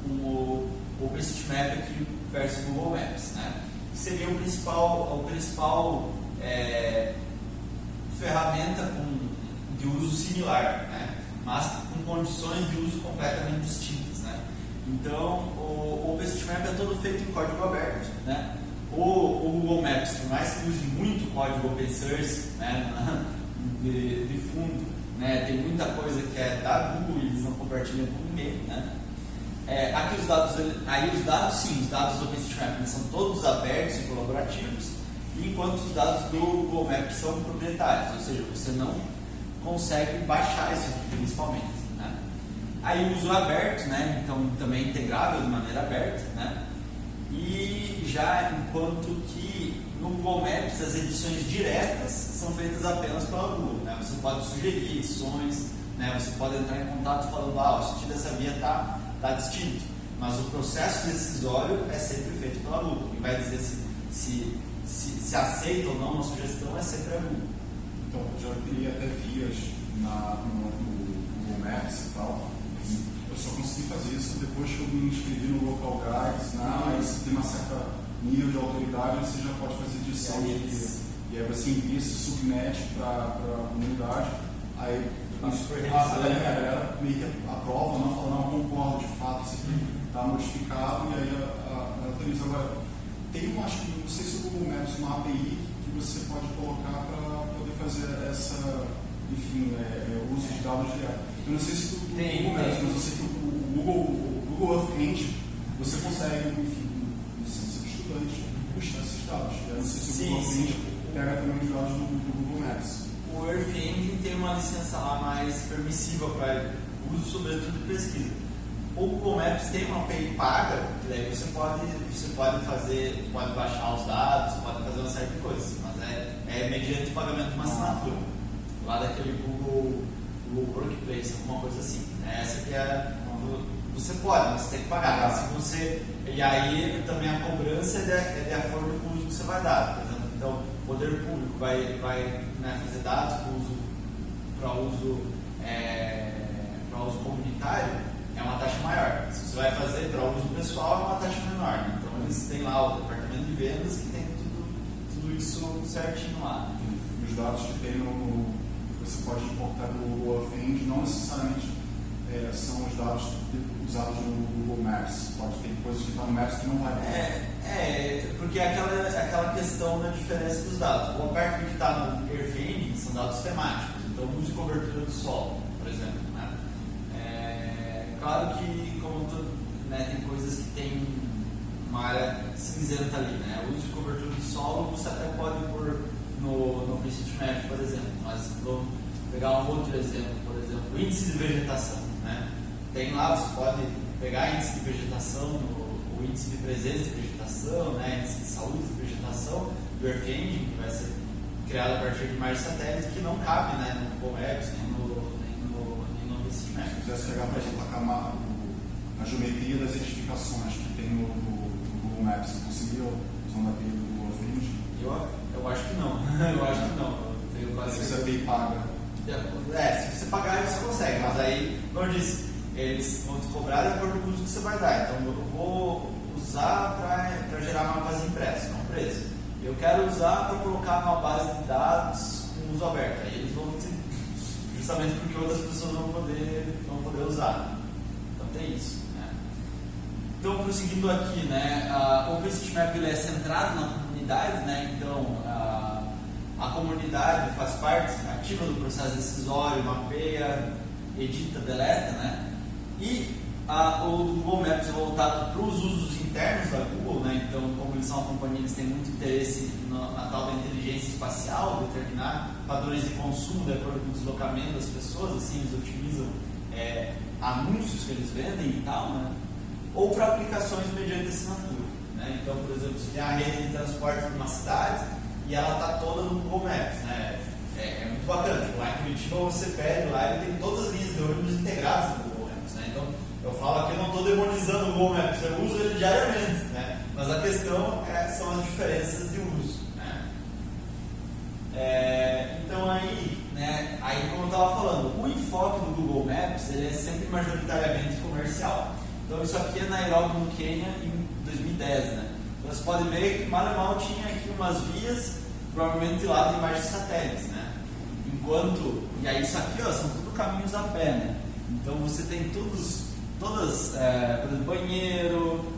com o OpenStreetMap aqui versus Google Maps, né, que seria o principal ferramenta de uso similar, né, mas com condições de uso completamente distintas, né. Então, o OpenStreetMap é todo feito em código aberto, né. O Google Maps, por mais que use muito código open source, né, de fundo, né, tem muita coisa que é da Google e eles não compartilham com ninguém, né. Aqui os dados do OpenStreetMap são todos abertos e colaborativos, enquanto os dados do Google Maps são proprietários, ou seja, você não consegue baixar isso aqui principalmente, né. Aí o uso aberto, né, então também é integrável de maneira aberta, né. E já enquanto que no Google Maps as edições diretas são feitas apenas pela Google, né? Você pode sugerir edições, né? Você pode entrar em contato falando, o sentido dessa via está distinto, mas o processo decisório é sempre feito pela Google. Quem vai dizer se aceita ou não uma sugestão é sempre a Google. Então, já teria até vias no Google Maps e tal. Eu só consegui fazer isso depois que eu me inscrevi no Local Guides, né? Aí você tem uma certa nível de autoridade, você já pode fazer edição e aí você envia, se submete para a comunidade, aí a galera meio que aprova, não fala, não, concordo, de fato, isso aqui está modificado, e aí ela autoriza. Agora, tem acho que, não sei se o Google Maps, uma API que você pode colocar para poder fazer essa, enfim, uso de dados direto. Eu não sei se tu tem Google Maps, mas eu sei que o Google Earth Engine, você consegue, enfim, licença de estudante, puxar esses dados. Eu não sei se o Google Earth Engine pega também os dados do Google Maps. O Earth Engine tem uma licença lá mais permissiva para uso, sobretudo de pesquisa. O Google Maps tem uma API paga, que daí você pode baixar os dados, pode fazer uma série de coisas, mas é mediante o pagamento de uma assinatura. Lá daquele Google Workplace, alguma coisa assim. Essa que você pode, mas você tem que pagar. E aí também a cobrança é de acordo com o uso que você vai dar. Por exemplo, então, o poder público vai fazer dados para uso comunitário, é uma taxa maior. Se você vai fazer para uso pessoal, é uma taxa menor. Então eles têm lá o departamento de vendas que tem tudo isso certinho lá. E os dados que tem você pode importar do Google Earth Engine, não necessariamente são os dados usados no Google Maps. Pode ter coisas que estão no Maps que não vai ter. Porque é aquela questão da diferença dos dados. Boa parte do que está no Earth Engine são dados temáticos. Então, uso e cobertura do solo, por exemplo. Né? Claro que, como tem coisas que tem uma área cinzenta ali. Né? Uso e cobertura do solo você até pode pôr no OpenStreetMap, por exemplo, mas vou pegar um outro exemplo, por exemplo, o índice de vegetação, né? Tem lá, você pode pegar índice de vegetação, o índice de presença de vegetação, né? Índice de saúde de vegetação do Earth Engine, que vai ser criado a partir de mais satélites, que não cabe, né, no Google Maps, nem no OpenStreetMap. Se quisesse pegar, por exemplo, a geometria das edificações que tem no Google Maps, você conseguiu usando a API do Google Earth Engine? Eu acho que não. Eu acho que não. Se você API paga. Se você pagar, você consegue. Mas aí, como eu disse, eles vão te cobrar de acordo com o uso que você vai dar. Então, eu vou usar para gerar mapas impressos, não preço. Eu quero usar para colocar uma base de dados com uso aberto. Aí eles vão justamente porque outras pessoas vão poder usar. Então, tem isso. Né? Então, prosseguindo aqui, né, o OpenStreetMap é centrado na comunidade, né? Então a comunidade faz parte ativa do processo decisório, mapeia, edita, deleta, né? E o Google Maps é voltado para os usos internos da Google, né? Então, como eles são uma companhia, eles têm muito interesse na tal da inteligência espacial, determinar padrões de consumo de acordo com o deslocamento das pessoas, assim eles otimizam anúncios que eles vendem e tal, né? ou para aplicações mediante assinatura. Né? Então, por exemplo, você tem a rede de transporte de uma cidade e ela está toda no Google Maps. Né? É muito bacana. Lá em Curitiba você pede lá e tem todas as linhas de ônibus integradas no Google Maps. Né? Então, eu falo aqui, eu não estou demonizando o Google Maps, eu uso ele diariamente. Né? Mas a questão são as diferenças de uso. Né? Então aí como eu estava falando, o enfoque do Google Maps ele é sempre majoritariamente comercial. Então isso aqui é Nairobi, no Quênia, em 2010. Né? Então você pode ver que mal e mal tinha aqui umas vias, provavelmente lá de imagens satélites. Né? E aí isso aqui são tudo caminhos a pé. Né? Então você tem todas, por exemplo, banheiro,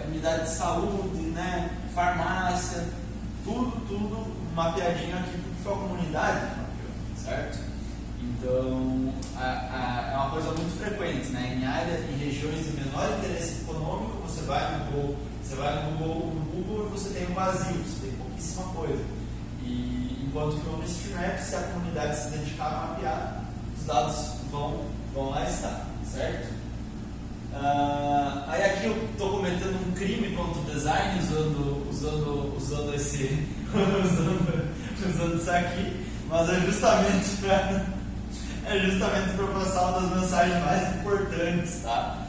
unidade de saúde, né? Farmácia, tudo mapeadinho aqui, porque foi a comunidade que mapeou, certo? Então, é uma coisa muito frequente, né? Em regiões de menor interesse econômico, você vai no Google e você tem um vazio, você tem pouquíssima coisa. E enquanto que no OpenStreetMap, se a comunidade se dedicar a mapear, os dados vão lá estar, certo? Aí aqui eu estou cometendo um crime contra o design usando isso aqui, mas é justamente para passar uma das mensagens mais importantes, tá?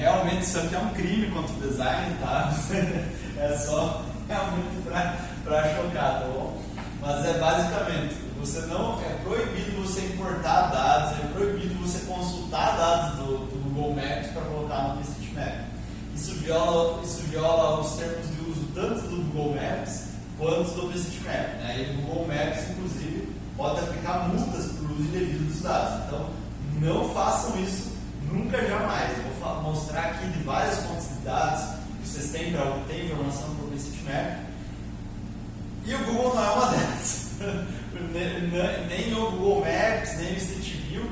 Realmente isso aqui é um crime contra o design, tá? É só realmente para chocar, tá bom? Mas basicamente, é proibido você importar dados, é proibido você consultar dados do Google Maps para colocar no OpenStreetMap. Isso viola os termos de uso tanto do Google Maps quanto do OpenStreetMap. Né? E o Google Maps, inclusive, pode aplicar multas por uso indevido dos dados. Então, não façam isso nunca, jamais. Eu vou mostrar aqui de várias fontes de dados que vocês têm para obter informação do OpenStreetMap. E o Google não é uma delas. Nem o Google Maps, nem o Street View,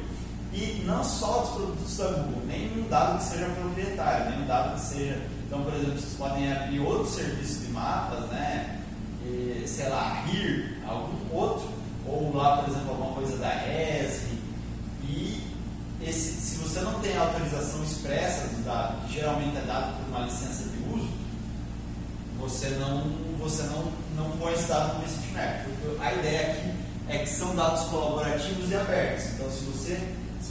e não só os produtos da Google, nem um dado que seja proprietário, nem um dado que seja. Então, por exemplo, vocês podem abrir outro serviço de mapas, né? Sei lá, Here, algum outro, ou lá, por exemplo, alguma coisa da ESRI, e se você não tem autorização expressa do dado, que geralmente é dado por uma licença de uso, você não põe esse dado no OpenStreetMap, porque a ideia aqui é que são dados colaborativos e abertos. Então, se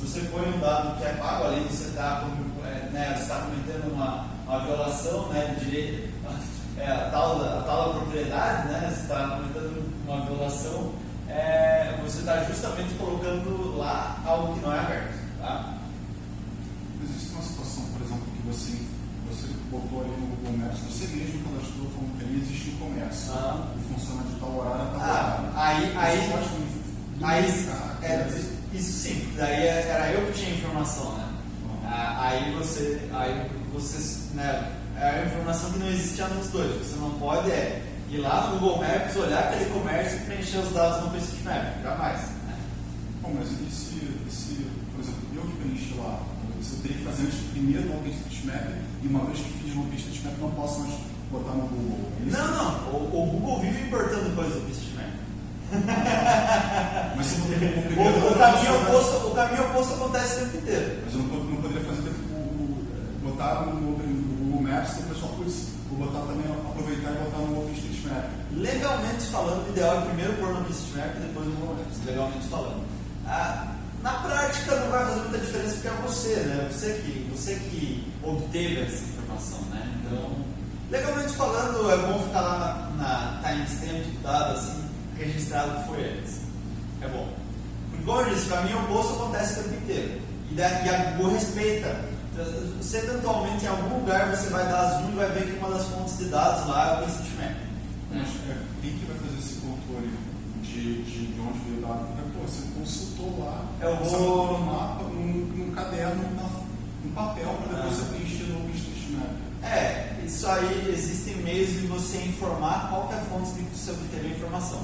você põe um dado que é pago ali, você está cometendo uma violação, né, de direito, a tal da propriedade, né, você está cometendo uma violação, você está justamente colocando lá algo que não é aberto. Tá? Existe uma situação, por exemplo, que você botou ali no Google Maps, você mesmo cadastrou falando que ali existe um comércio que funciona de tal horário a tal horário. Isso sim, porque daí era eu que tinha informação, né? Aí você, né, é a informação que não existia nos dois. Você não pode ir lá no Google Maps, olhar aquele comércio e preencher os dados no OpenStreetMap, jamais. Né? Bom, mas e se, por exemplo, eu que preenchi lá, você teria que fazer antes primeiro no OpenStreetMap e uma vez que fiz no OpenStreetMap não posso mais botar no Google? Não, o Google vive importando coisas do OpenStreetMap. Mas se o caminho oposto acontece o tempo inteiro. Mas eu não poderia fazer botar no Google Maps e o pessoal vou botar também, aproveitar e botar no OpenStreetMap. Legalmente falando, o ideal é primeiro pôr no OpenStreetMap e depois no Google Maps. Legalmente falando. Na prática não vai fazer muita diferença porque é você, né? Você que obteve essa informação, né? Então, legalmente falando, é bom ficar lá na timestamp do dado assim, registrado que foi antes. É bom. Porque, como eu disse, o caminho oposto acontece o tempo inteiro. E a Google respeita. Você, eventualmente, em algum lugar, você vai dar zoom e vai ver que uma das fontes de dados lá é o OpenStreetMap. Mas quem que vai fazer esse controle de onde veio o dado? Porque, você consultou lá, você botou no mapa, num caderno, num papel, para depois você preencher no OpenStreetMap. Isso aí, existem meios de você informar qual que é a fonte de que você obteve a informação.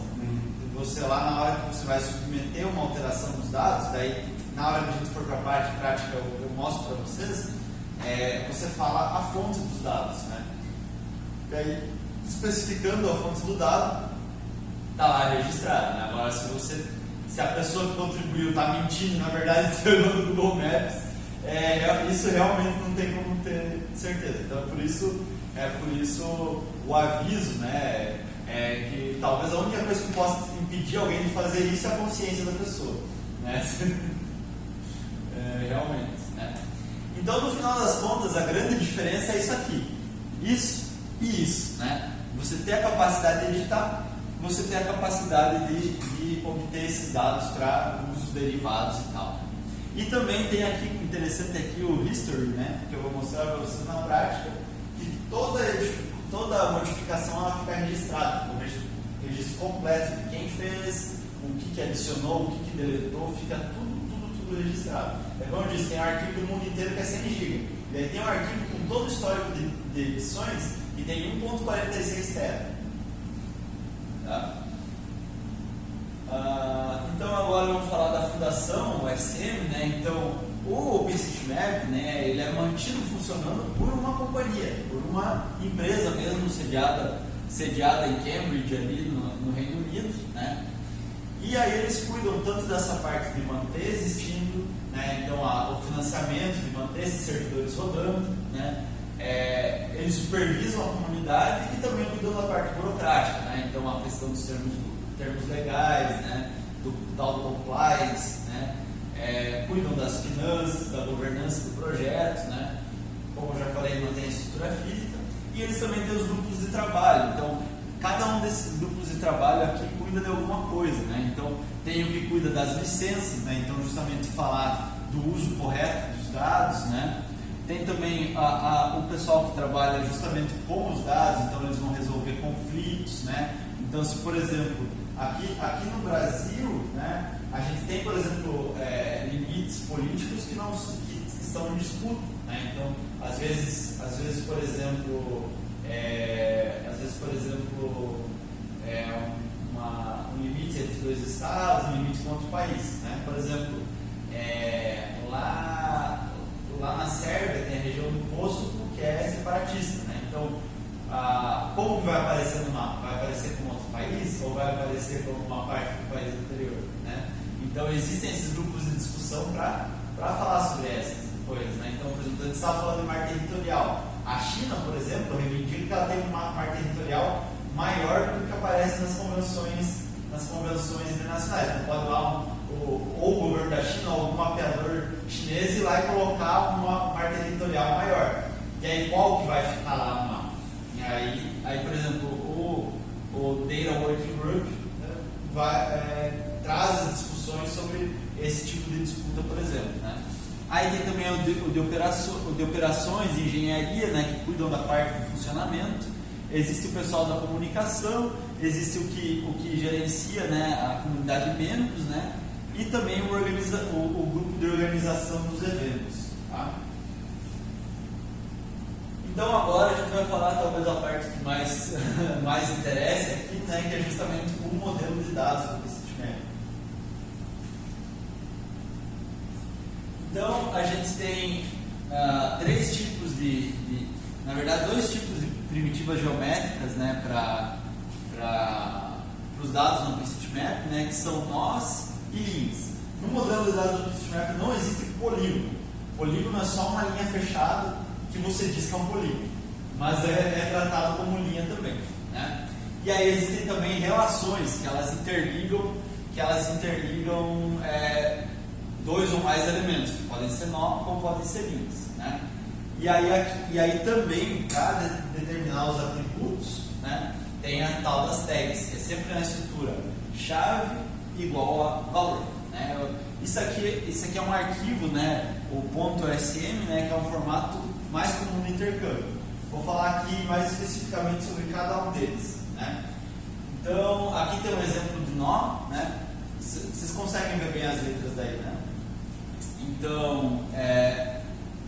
Você lá, na hora que você vai submeter uma alteração dos dados, daí, na hora que a gente for para a parte prática, eu mostro para vocês, você fala a fonte dos dados, né? Daí, especificando a fonte do dado, está lá registrado, né? Agora, se a pessoa que contribuiu está mentindo, na verdade, está olhando no Google Maps, isso realmente não tem como ter certeza. Então, por isso o aviso, né, que talvez a única coisa que possa impedir alguém de fazer isso é a consciência da pessoa, né? Realmente, né? Então, no final das contas, a grande diferença é isso aqui, isso e isso, né? Você tem a capacidade de editar, você tem a capacidade de obter esses dados para usos derivados e tal. E também tem aqui, interessante aqui o history, né, que eu vou mostrar para vocês na prática, que toda modificação ela fica registrada, o registro completo de quem fez, o que adicionou, o que deletou, fica tudo registrado. É como eu disse, tem um arquivo do mundo inteiro que é 100 GB. E aí tem um arquivo com todo o histórico de edições e tem 1.46 TB. Tá? Então agora vamos falar da fundação, o SM, né? Então o OpenStreetMap, né, ele é mantido funcionando por uma companhia, por uma empresa mesmo sediada em Cambridge, ali no Reino Unido, né? E aí eles cuidam tanto dessa parte de manter existindo, né? Então o financiamento de manter esses servidores rodando, né? Eles supervisam a comunidade e também cuidam da parte burocrática, né? Então a questão dos termos legais, né? do tal do compliance, né? Cuidam das finanças, da governança do projeto, né? Como eu já falei, mantém a estrutura física, e eles também têm os grupos de trabalho. Então cada um desses grupos de trabalho aqui cuida de alguma coisa, né? Então tem o que cuida das licenças, né? Então justamente falar do uso correto dos dados, né? Tem também o pessoal que trabalha justamente com os dados, então eles vão resolver conflitos, né? Então, se por exemplo, aqui no Brasil, né, a gente tem, por exemplo, limites políticos que estão em disputa, né? Então, às vezes, por exemplo, um limite entre dois estados, um limite com outro país, né? Por exemplo, lá na Sérvia tem a região do Kosovo que é separatista, né? Então, como que vai aparecer no mapa? Vai aparecer como outro país ou vai aparecer como uma parte do país anterior, né? Então, existem esses grupos de discussão para falar sobre essas coisas, né? Então, por exemplo, a gente estava falando de mar territorial. A China, por exemplo, reivindica que ela tem um mar territorial maior do que aparece nas convenções internacionais. Não pode lá ou o governo da China ou algum mapeador chinês ir lá e colocar uma mar territorial maior. E aí qual que vai ficar lá no mapa? E aí por exemplo, o Data Working Group traz as discussões sobre esse tipo de disputa, por exemplo, né? Aí tem também o de operações e engenharia, né, que cuidam da parte do funcionamento. Existe o pessoal da comunicação, existe o que gerencia, né, a comunidade de membros, né, e também o grupo de organização dos eventos. Tá? Então agora a gente vai falar talvez a parte que mais interessa aqui, né, que é justamente o modelo de dados do OpenStreetMap. Então a gente tem três tipos na verdade dois tipos de primitivas geométricas, né, para os dados no OpenStreetMap, né, que são nós e linhas. No modelo de dados do OpenStreetMap não existe polígono. Polígono é só uma linha fechada que você diz que é um polígono, mas é tratado como linha também, né? E aí existem também relações que elas interligam dois ou mais elementos, que podem ser nó ou podem ser linhas, né? E aí também, para determinar os atributos, né, tem a tal das tags, que é sempre na estrutura chave igual a valor, né? Isso aqui é um arquivo, né, o .sm, né, que é um formato mais comum de intercâmbio. Vou falar aqui mais especificamente sobre cada um deles, né? Então, aqui tem um exemplo de nó, né? Vocês conseguem ver bem as letras daí, né? Então,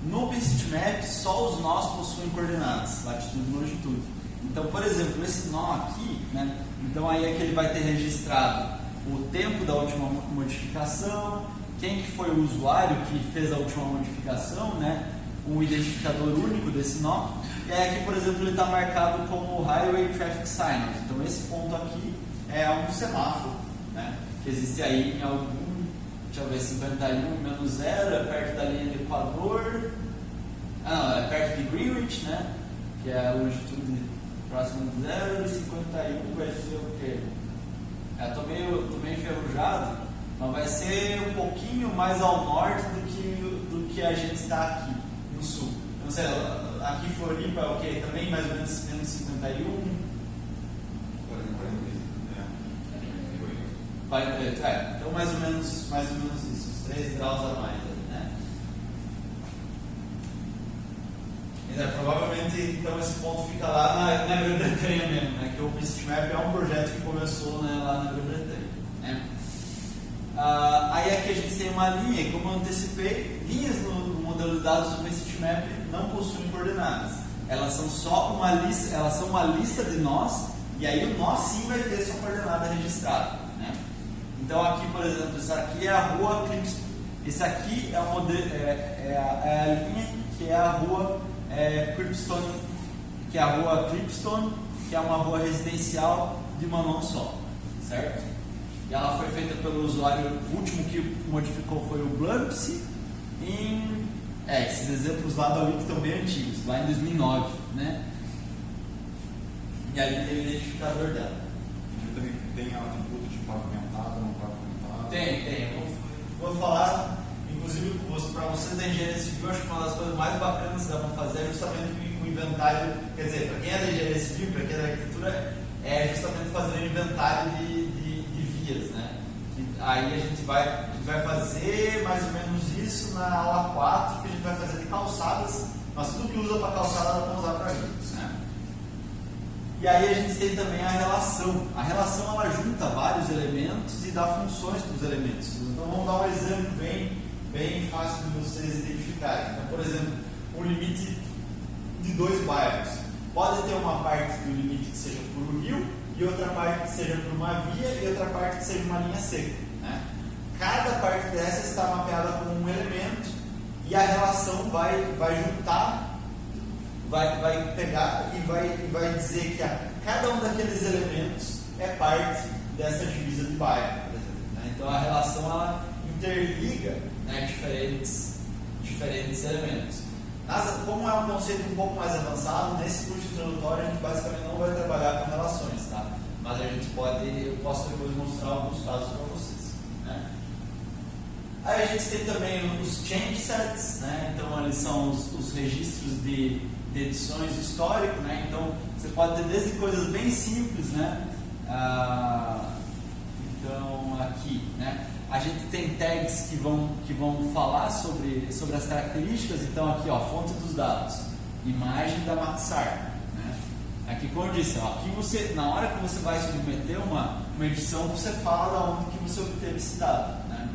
no OpenStreetMap, só os nós possuem coordenadas, latitude e longitude. Então, por exemplo, esse nó aqui, né? Então aí é que ele vai ter registrado o tempo da última modificação, quem que foi o usuário que fez a última modificação, né? Um identificador único desse nó. E aí aqui, por exemplo, ele está marcado como Highway Traffic Signals. Então esse ponto aqui é um semáforo, né, que existe aí em algum deixa eu ver, 51 menos 0 é perto da linha do Equador. É perto de Greenwich, né? Que é a longitude próxima de 0, e 51 vai ser o quê? Tô meio enferrujado, mas vai ser um pouquinho mais ao norte do que a gente está aqui, no sul. Não sei, aqui Floripa é o quê? Também mais ou menos 51? Então mais ou menos isso, uns 3 graus a mais, né? Provavelmente então esse ponto fica lá na Grã-Bretanha mesmo, né? Que o OpenStreetMap é um projeto que começou, né, lá na Grã-Bretanha, né? Aí aqui a gente tem uma linha, como eu antecipei, linhas no modelo de dados do OpenStreetMap não possuem coordenadas. Elas são só uma lista, elas são uma lista de nós, e aí o nó sim vai ter sua coordenada registrada, né? Então aqui, por exemplo, isso aqui é a rua Clipston. Esse aqui é, a linha que é a rua Clipston, que é a rua Clipston, que é uma rua residencial de uma mão só, certo? E ela foi feita pelo usuário, o último que modificou foi o Blumpsy, esses exemplos lá da Wiki estão bem antigos, lá em 2009, né? E ali tem o identificador dela. Tem atributo de pavimentado, não pavimentado? Tem. Eu vou falar, inclusive, para vocês da engenharia civil, acho que uma das coisas mais bacanas que dá para fazer é justamente o inventário. Quer dizer, para quem é da engenharia civil, para quem é da arquitetura, é justamente fazer um inventário de vias, né? Aí a gente vai fazer mais ou menos isso na aula 4, que a gente vai fazer de calçadas, mas tudo que usa para calçada dá para usar para vias, né? E aí a gente tem também a relação. A relação ela junta vários elementos e dá funções para os elementos. Então vamos dar um exemplo bem fácil de vocês identificarem. Então, por exemplo, um limite de 2 bairros. Pode ter uma parte do limite que seja por um rio, e outra parte que seja por uma via, e outra parte que seja uma linha seca, né? Cada parte dessa está mapeada com um elemento, e a relação vai juntar, vai pegar e vai dizer que cada um daqueles elementos é parte dessa divisa de bairro, por exemplo, né? Então a relação ela interliga, né, diferentes elementos. Como é um conceito um pouco mais avançado, nesse curso introdutório a gente basicamente não vai trabalhar com relações, tá? Mas eu posso depois mostrar alguns casos para vocês, né? Aí a gente tem também os change sets, né? Então eles são os registros de edições históricas, né? Então você pode ter desde coisas bem simples, né? Então aqui, né? A gente tem tags que vão falar sobre as características. Então aqui, ó, fonte dos dados, imagem da Maxar, né? Aqui, como eu disse, ó, aqui você, na hora que você vai submeter uma edição, você fala da onde que você obteve esse dado, né?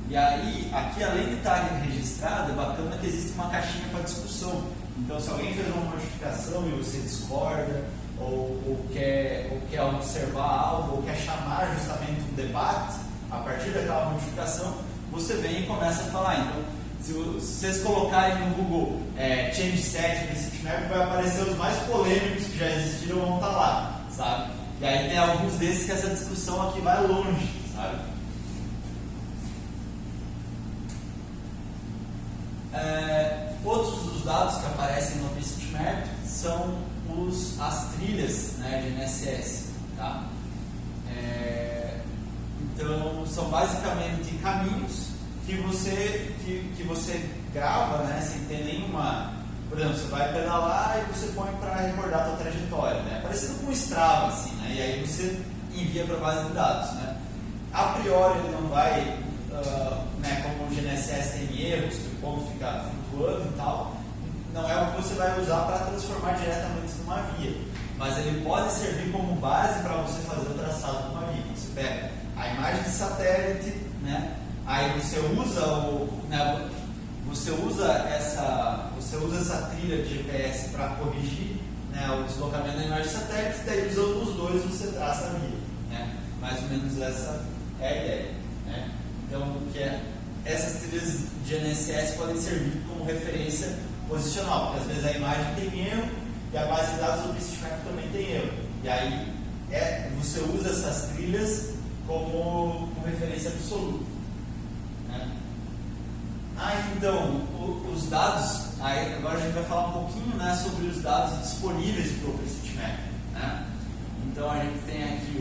E aí, aqui além de estar registrado, é bacana que existe uma caixinha para discussão. Então, se alguém fez uma modificação e você discorda, ou quer observar algo, ou quer chamar justamente um debate a partir daquela modificação, você vem e começa a falar. Então, se vocês colocarem no Google Change Set OpenStreetMap, vai aparecer os mais polêmicos que já existiram, vão estar lá, sabe? E aí tem alguns desses que essa discussão aqui vai longe, sabe? Outros dos dados que aparecem no OpenStreetMap são as trilhas, né, de NSS, tá? Então são basicamente caminhos que você grava, né, sem ter nenhuma. Por exemplo, você vai pedalar e você põe para recordar a sua trajetória, né? Parecido com o Strava, assim, né? E aí você envia para a base de dados, né? A priori ele não vai, né, como o GNSS tem erros, que o ponto fica flutuando e tal, não é o que você vai usar para transformar diretamente numa via, mas ele pode servir como base para você fazer o traçado de uma via. Você pega a imagem de satélite, né? Aí você usa essa trilha de GPS para corrigir, né, o deslocamento da imagem de satélite, daí usando os dois você traça a via, né? Mais ou menos essa é a ideia, né? Então, essas trilhas de GNSS podem servir como referência posicional, porque às vezes a imagem tem erro e a base de dados do OpenStreetMap também tem erro, e aí você usa essas trilhas como referência absoluta. né? Então, os dados, agora a gente vai falar um pouquinho, né, sobre os dados disponíveis para o OpenCityMap, né? Então a gente tem aqui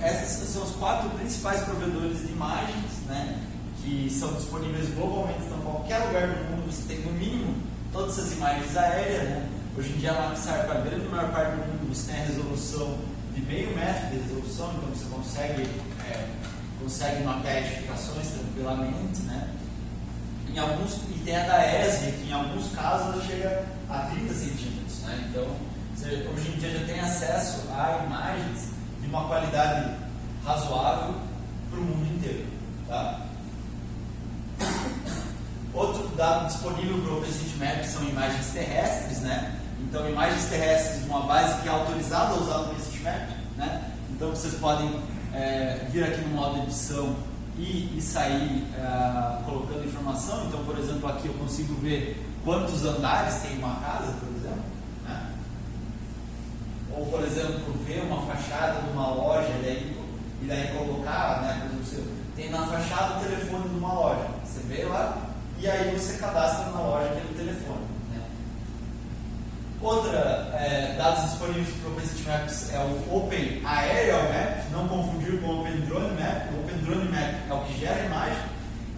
essas são os 4 principais provedores de imagens, né, que são disponíveis globalmente. Então, em qualquer lugar do mundo você tem no mínimo todas essas imagens aéreas, né? Hoje em dia a Maxar, para a grande maior parte do mundo, você tem a resolução de meio metro de resolução, então você consegue mapear edificações tranquilamente, né? E tem a da ESRI, que em alguns casos ela chega a 30 centímetros, né? Então, hoje em dia já tem acesso a imagens de uma qualidade razoável para o mundo inteiro, tá? Outro dado disponível para o OpenCityMap são imagens terrestres, né? Então, imagens terrestres de uma base que é autorizada a usar no OpenCityMap, né? Então, vocês podem vir aqui no modo edição e sair colocando informação. Então, por exemplo, aqui eu consigo ver quantos andares tem uma casa, por exemplo, né? Ou, por exemplo, ver uma fachada de uma loja e daí colocar, né? Por exemplo, você tem na fachada o telefone de uma loja, você vê lá e aí você cadastra na loja aquele telefone, né? Dados disponíveis para o OpenCityMap é o Open Aerial Map, não confundir com o Open Drone Map. O Open Drone Map é o que gera a imagem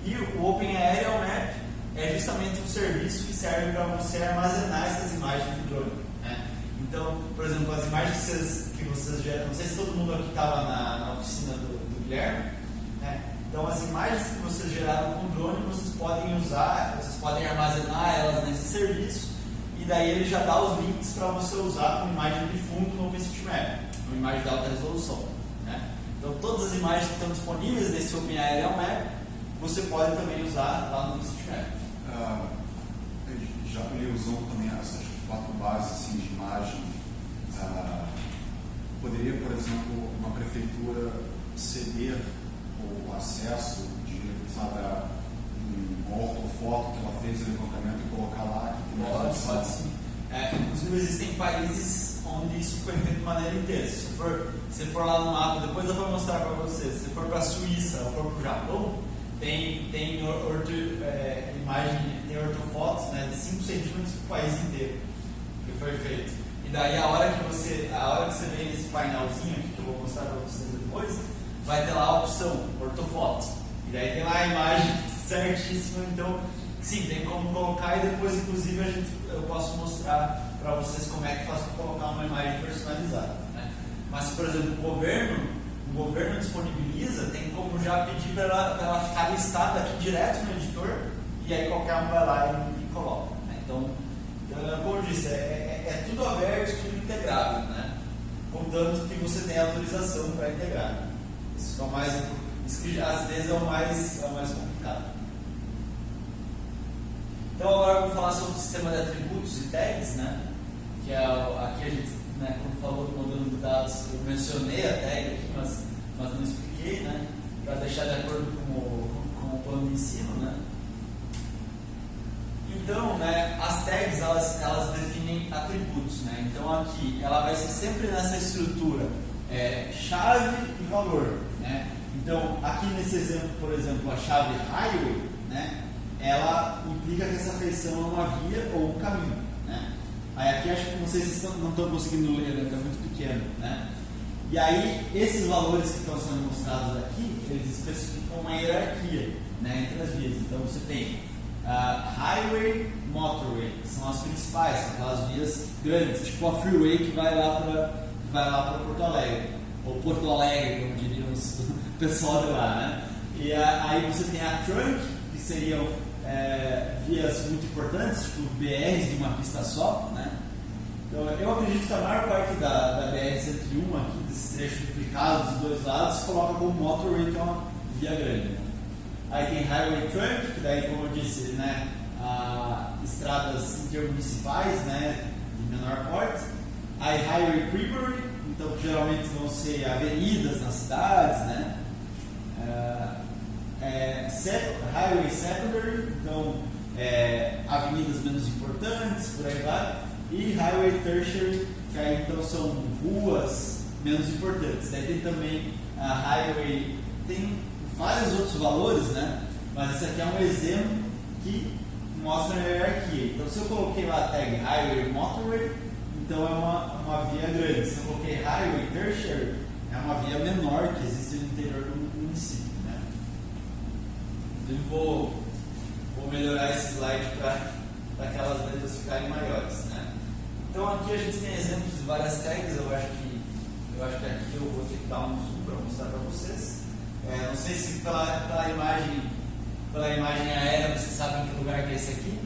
e o Open Aerial Map é justamente um serviço que serve para você armazenar essas imagens do drone, né? Então, por exemplo, as imagens que vocês geram, não sei se todo mundo aqui estava na oficina do Guilherme, né? Então, as imagens que vocês geraram com o drone, vocês podem usar, vocês podem armazenar elas nesse serviço e daí ele já dá os links para você usar como imagem de fundo no OpenCityMap, uma imagem de alta resolução, né? Então, todas as imagens que estão disponíveis nesse Open Aerial Map, você pode também usar lá no OpenCityMap. Já que ele usou também essas 4 bases assim, de imagem, poderia, por exemplo, uma prefeitura ceder o acesso de uma ortofoto que ela fez o levantamento e colocar lá? Pode sim. Inclusive existem países onde isso foi feito de maneira inteira. Se for lá no mapa, depois eu vou mostrar para vocês. Se for para a Suíça ou for para o Japão, tem ortofotos, né, de 5 centímetros para o país inteiro que foi feito. E daí a hora que você vem nesse painelzinho aqui, que eu vou mostrar para vocês depois, vai ter lá a opção ortofoto. E daí tem lá a imagem certíssima. Então, sim, tem como colocar e depois, inclusive, eu posso mostrar para vocês como é que faz para colocar uma imagem personalizada, né? Mas, por exemplo, o governo disponibiliza, tem como já pedir para ela ficar listada aqui direto no editor e aí qualquer um vai lá e coloca, né? Então, como eu disse, é tudo aberto, tudo integrado, né? Contanto que você tenha autorização para integrar. Isso às vezes é o mais complicado. Então agora eu vou falar sobre o sistema de atributos e tags, né? Que aqui a gente, né, quando falou do modelo de dados, eu mencionei a tag aqui, mas não expliquei, né? Para deixar de acordo com o plano de ensino, né? Então, né, as tags elas definem atributos, né? Então aqui ela vai ser sempre nessa estrutura chave e valor, né? Então aqui nesse exemplo, por exemplo, a chave highway, né? Ela implica que essa feição é uma via ou um caminho, né? Aí aqui acho que vocês não estão conseguindo ler, né? Está muito pequeno, né? E aí esses valores que estão sendo mostrados aqui, eles especificam uma hierarquia, né, entre as vias. Então você tem highway, motorway, que são as principais, são aquelas vias grandes, tipo a freeway que vai lá para Porto Alegre, ou Porto Alegre, como diriam o pessoal de lá, né? E aí você tem a trunk, que seriam vias muito importantes, tipo BRs de uma pista só, né? Então eu acredito que a maior parte da BR-101 aqui, desses trechos duplicados dos dois lados, se coloca como motorway, que é uma via grande, né? Aí tem highway trunk, que daí, como eu disse, né, estradas intermunicipais, né, de menor porte. Aí highway primary, então que geralmente vão ser avenidas nas cidades, né? Highway secondary, então avenidas menos importantes, por aí vai. E highway tertiary, que aí então são ruas menos importantes. Daí tem também a highway, tem vários outros valores, né? Mas esse aqui é um exemplo que mostra a hierarquia. Então, se eu coloquei lá a tag highway motorway, então é uma via grande. Se eu coloquei highway tertiary, é uma via menor que existe no interior do município, né? Inclusive, vou melhorar esse slide para aquelas letras ficarem maiores, né? Então, aqui a gente tem exemplos de várias tags. Eu acho que aqui eu vou ter que dar um zoom para mostrar para vocês. Não sei se pela imagem aérea vocês sabem que lugar que é esse aqui.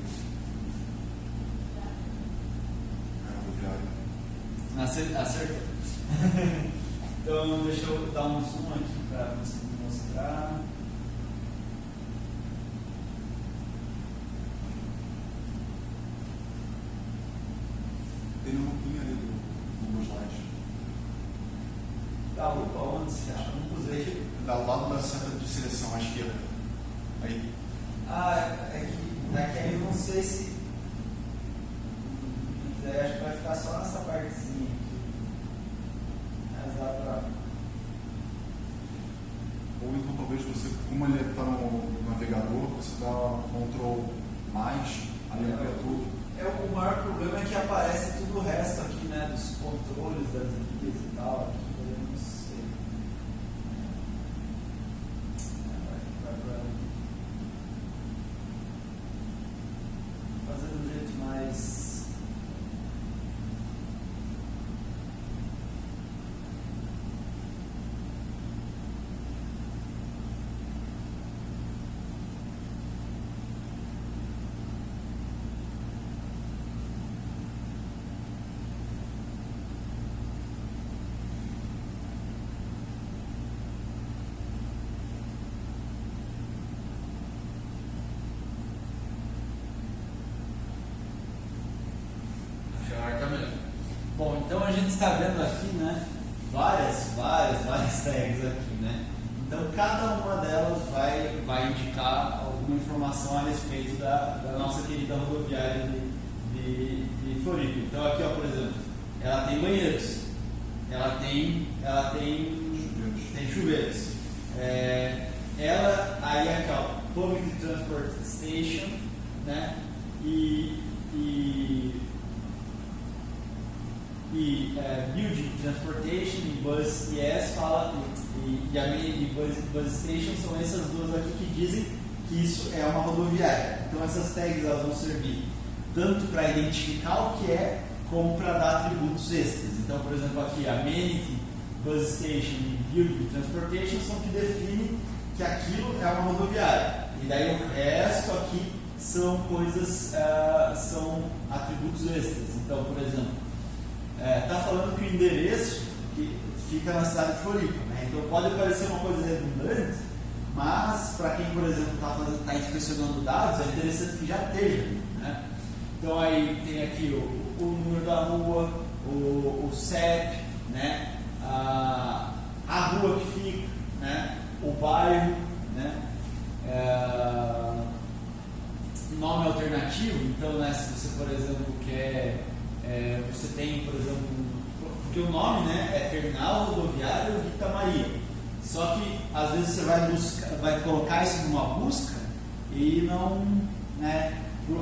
Acertou. Então, deixa eu dar um zoom aqui para conseguir mostrar. Tem uma lupinha ali do Google Slide. Da lupa onde você acha? Não usei. Do lado da seta de seleção à esquerda. Aí. É que daqui aí eu não sei se. Acho que vai ficar só nessa partezinha aqui. Mas dá pra. Ou então talvez você, como ele está no navegador, você dá Ctrl+, ali para tudo. O maior problema é que aparece tudo o resto aqui, né? Dos controles, das guias e tal. Aqui eu não sei. Fazer do jeito mais. Bom, então a gente está vendo aqui, né, várias tags aqui, né? Então cada uma delas vai indicar alguma informação a respeito da nossa querida rodoviária de Floripa. Então aqui, ó, por exemplo, ela tem banheiros, ela tem chuveiros. Ela aí aqui, ó, Public Transport Station, né? Building Transportation e Bus Yes fala e a Main Bus Station são essas duas aqui que dizem que isso é uma rodoviária. Então essas tags elas vão servir tanto para identificar o que é como para dar atributos extras. Então, por exemplo, aqui a Amenity, Bus Station e Building Transportation são que definem que aquilo é uma rodoviária. E daí o resto aqui são coisas, são atributos extras. Então, por exemplo, está falando que o endereço que fica na cidade de Floripa, né? Então pode parecer uma coisa redundante, mas para quem, por exemplo, está inspecionando dados, é interessante que já esteja, né? Então aí tem aqui o número da rua, o CEP, né? A rua que fica, né? O bairro, né? Nome alternativo. Então, né, se você, por exemplo, quer você tem, por exemplo, porque o nome, né, é Terminal Rodoviário Rita Maria. Só que às vezes você vai colocar isso numa busca e não, né,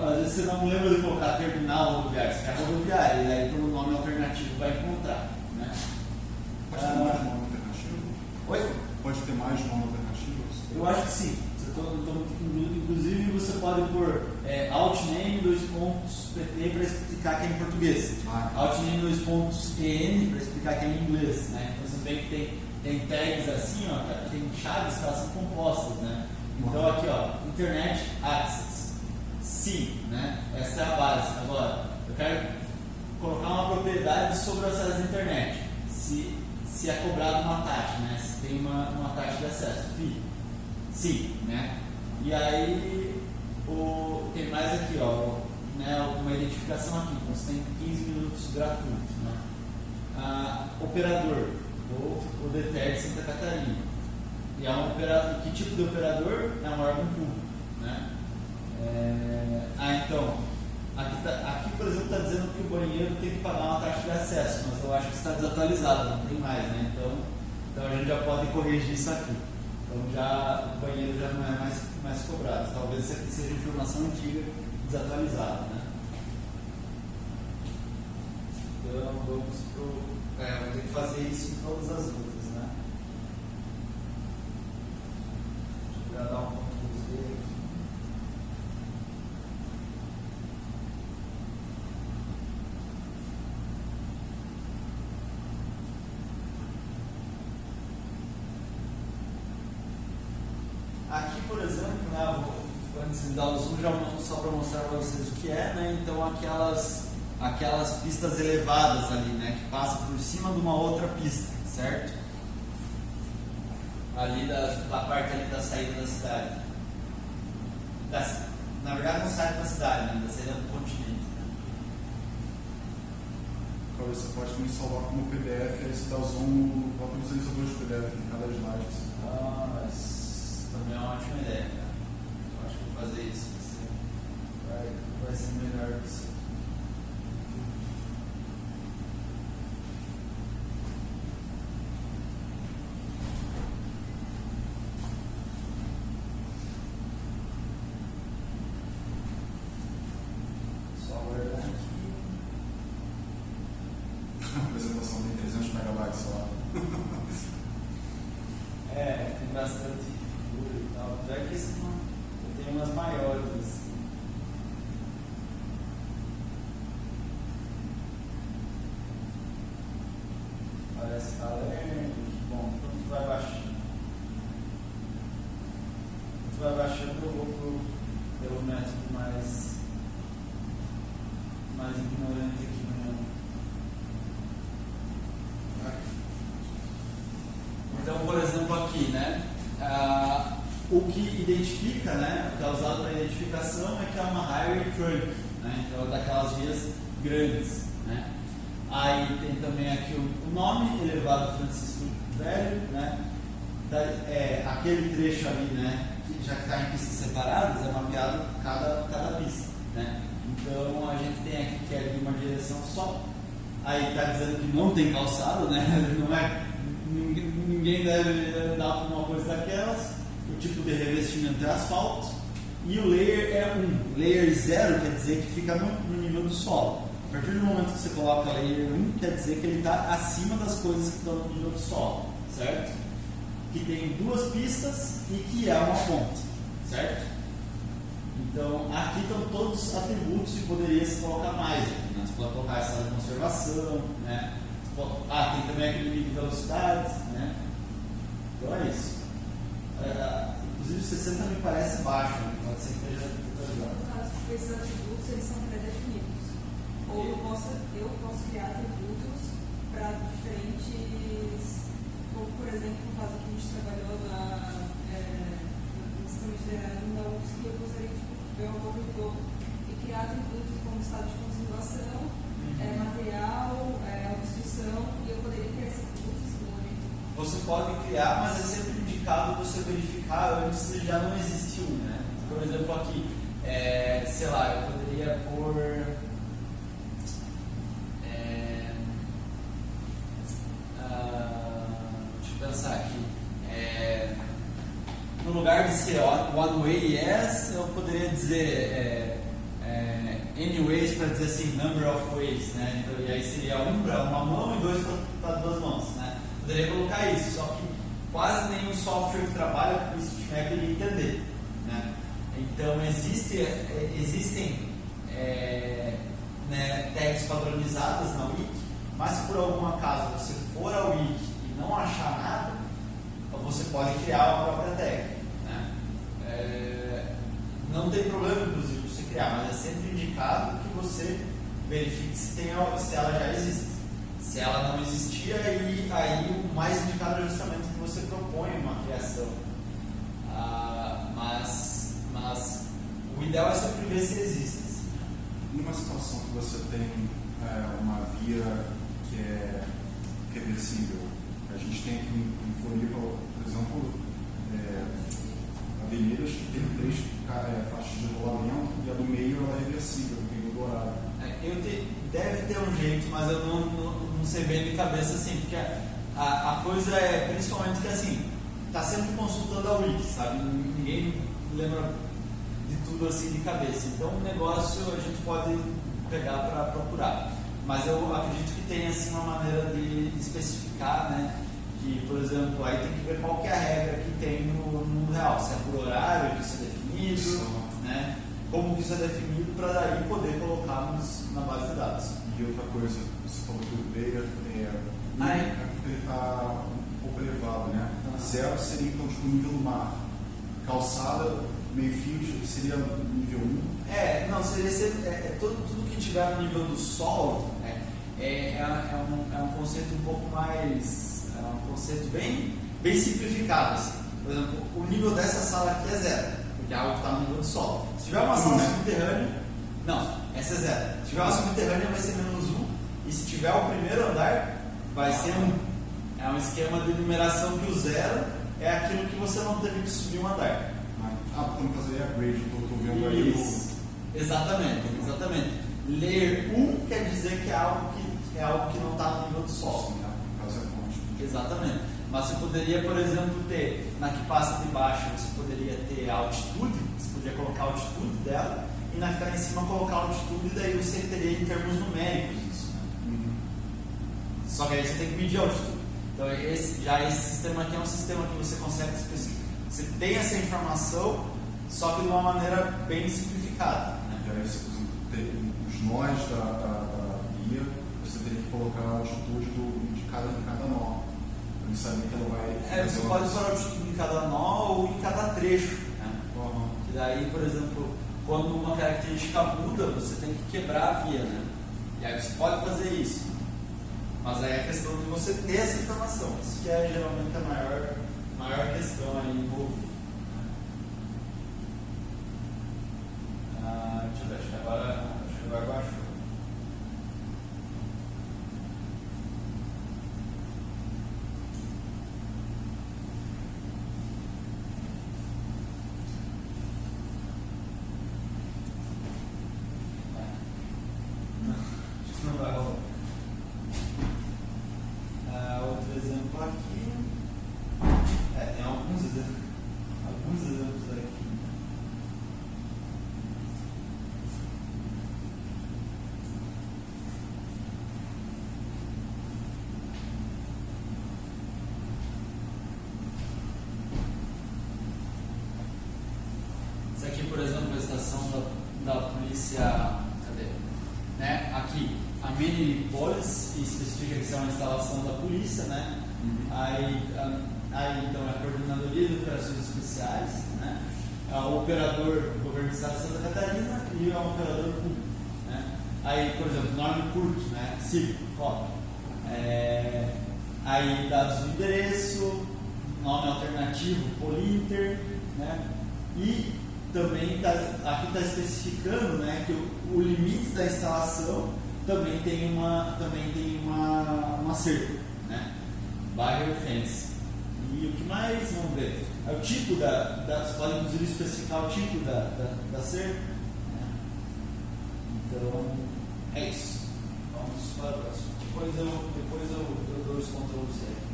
às vezes você não lembra de colocar Terminal Rodoviário, você quer rodoviário, e aí pelo nome alternativo vai encontrar, né? Pode ter mais nome alternativo? Oi? Pode ter mais nome alternativo? Eu acho que sim. Inclusive você pode pôr altname pt para explicar que é em português, altname en para explicar que é em inglês, né? Então você vê que tem tags assim, ó, tem chaves que elas são compostas, né? Então aqui, ó, Internet Access, sim, né? Essa é a base. Agora, eu quero colocar uma propriedade sobre o acesso à internet, se é cobrado uma taxa, né? Se tem uma taxa de acesso, sim, né? E aí tem mais aqui, ó, né, uma identificação aqui, então você tem 15 minutos gratuitos, né? Operador, o DTEC Santa Catarina. E é um operador, que tipo de operador? É um órgão público, né? Então, aqui por exemplo está dizendo que o banheiro tem que pagar uma taxa de acesso, mas eu acho que está desatualizado, não tem mais, né? Então a gente já pode corrigir isso aqui. Então já o banheiro já não é mais cobrado. Talvez isso aqui seja informação antiga, desatualizada, né? Então vamos vou ter que fazer isso em todas as lutas, né? Deixa eu dar um Ctrl Z aqui. Aqui, por exemplo, né, antes de dar o zoom, já só para mostrar para vocês o que é, né? Então aquelas pistas elevadas ali, né, que passam por cima de uma outra pista, certo? Ali da parte ali da saída da cidade. Na verdade não sai da cidade, né, da saída do continente. Né? Então, você pode também salvar como PDF, aí você dá o zoom no próprio visualizador de PDF em cada slide que você faz. Mas também é uma ótima ideia, cara. Eu acho que vou fazer isso. Vai ser melhor que isso. Só guardar aqui. A apresentação tem 300 megabytes só. Tem bastante figura e tal. Já que esse não, eu tenho umas maiores assim. Parece que tá lento. Bom, então tu vai baixando. Tu vai baixando, eu vou pelo método mais ignorante aqui no meu. Então, por exemplo, aqui, né? O que identifica, né? O que é usado para identificação é que é uma highway trunk, né? Então, é daquelas vias grandes, né? Aí tem também aqui o nome, Elevado Francisco Velho, né? Aquele trecho ali, né? Que já está em pistas separadas, é mapeado cada pista, né? Então, a gente tem aqui que é de uma direção só. Aí está dizendo que não tem calçado, né? Não é... Ninguém deve andar por uma coisa daquelas. O tipo de revestimento é asfalto. E o layer é 1. Layer 0 quer dizer que fica no nível do solo. A partir do momento que você coloca layer 1, quer dizer que ele está acima das coisas que estão no nível do solo. Certo? Que tem 2 pistas e que é uma ponte. Certo? Então, aqui estão todos os atributos e poderia se colocar mais. Né? Você pode colocar essa de conservação, né? Tem também aquele limite de velocidade, né? Então é isso. Inclusive 60 me parece baixo, né? Pode ser que esteja atualizado. Esses atributos eles são pré-definidos. Ou eu posso criar atributos para diferentes. Ou, por exemplo, no caso que a gente trabalhou no sistema de drenagem da UFSC, eu gostaria de ver uma boca de topo e criar atributos como estado de conservação, material, obstrução, e eu poderia criar esse atributo nesse momento. Você pode criar, mas é sempre indicado você verificar antes de já não existe um, né? Por exemplo, aqui, sei lá, eu poderia pôr. Deixa eu pensar aqui. No lugar de ser one way yes, eu poderia dizer anyways para dizer assim, number of ways, né? Então, e aí seria 1 para uma mão e 2 para 2 mãos, né? Poderia colocar isso, só que quase nenhum software que trabalha com isso tiver que ele entender, né? Então existem tags padronizadas na Wiki, mas se por algum acaso você for ao Wiki e não achar nada, você pode criar uma própria tag, né? Não tem problema, inclusive, você criar, mas é sempre indicado que você verifique se ela já existe. Se ela não existir, aí o mais indicado é justamente que você propõe uma criação. Mas o ideal é sempre ver se existe. Assim. Numa situação que você tem uma via que é reversível, a gente tem aqui em Floripa, por exemplo, avenidas que tem 3 faixas de rolamento e a do meio ela é reversível, tem o dourado. Deve ter um jeito, mas eu não sei bem de cabeça assim, porque a coisa é principalmente que assim, está sempre consultando a wiki, sabe? Ninguém lembra de tudo assim de cabeça. Então, o negócio a gente pode pegar para procurar. Mas eu acredito que tem assim uma maneira de especificar, né? Que, por exemplo, aí tem que ver qual que é a regra que tem no mundo real. Se é por horário que isso é definido, né? Como que isso é definido para daí poder colocarmos na base de dados. E outra coisa, você falou que o player ele está um pouco elevado, né? Zero seria então tipo nível do mar. Calçada, meio fio seria nível 1. Não, seria tudo que tiver no nível do solo é um conceito um pouco mais. É um conceito bem simplificado. Assim. Por exemplo, o nível dessa sala aqui é 0, porque é algo que está no nível do solo. Se tiver uma sala subterrânea, não, essa é 0. Se tiver uma subterrânea, vai ser -1, e se tiver o primeiro andar, vai ser 1. É um esquema de numeração que o 0 é aquilo que você não teve que subir um andar. Porque no caso aí é a grade, eu estou vendo aí no... Exatamente. Layer 1 quer dizer que é algo que não está no nível do solo. No caso é fonte. Exatamente. Mas você poderia, por exemplo, ter, na que passa de baixo, você poderia ter a altitude, você poderia colocar a altitude dela, e na que está em cima colocar a altitude, daí você teria em termos numéricos isso. Né? Só que aí você tem que medir a altitude. Então, esse sistema aqui é um sistema que você consegue especificar. Você tem essa informação, só que de uma maneira bem simplificada. Né? E aí, se por exemplo, tem os nós da guia, você teria que colocar a altitude de cada nó. Para ele saber que ela vai. Você pode pôr a altitude em cada nó ou em cada trecho. Né? E daí, por exemplo, quando uma característica muda, você tem que quebrar a via. Né? E aí você pode fazer isso. Mas aí é a questão de você ter essa informação. Isso que é geralmente a maior questão aí envolvida. Deixa eu ver, acho que agora baixou. Acho que não vai rolar. Outro exemplo aqui. Tem alguns exemplos aqui. Isso aqui, por exemplo, a estação da polícia. Cadê? Né? Aqui, a mini police especifica que isso é uma instalação da polícia, né? Aí então é a Coordenadoria de Operações Especiais, né? O operador do Governo do Estado de Santa Catarina e o operador público. Né? Aí, por exemplo, nome curto, né? CIP, COP. Aí dados do endereço, nome alternativo, Polinter, né? E também aqui está especificando, né, que o limite da instalação também tem uma cerca, né? Barrier fence. E o que mais? Vamos ver. É o tipo você pode inclusive especificar o tipo da cerca. Né? Então, é isso. Vamos para o próximo. Depois eu dou os Ctrl C aqui.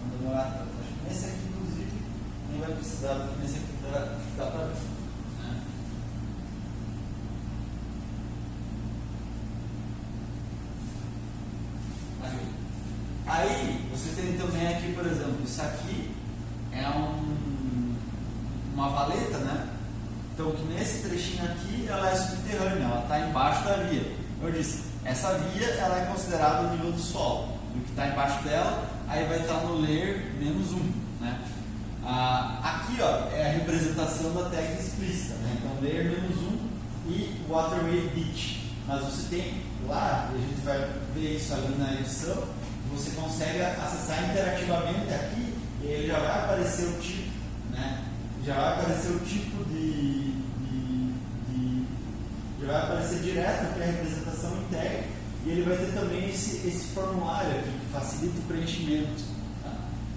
Não demorar tanto. Acho que nesse aqui, inclusive, nem vai precisar, porque nesse aqui dá para ver. Né? Aí, você tem também aqui, por exemplo, isso aqui é uma valeta, né? Então, que nesse trechinho aqui, ela é subterrânea, ela está embaixo da via. Eu disse, essa via ela é considerada o nível do solo. E o que está embaixo dela, aí vai estar no layer -1, né? Aqui, ó, é a representação da tag explícita, né? Então, layer -1 e waterway ditch. Mas você tem lá, e a gente vai ver isso ali na edição, você consegue acessar interativamente aqui e ele já vai aparecer o tipo, né? Já vai aparecer o tipo já vai aparecer direto aqui a representação interna e ele vai ter também esse formulário aqui que facilita o preenchimento, tá?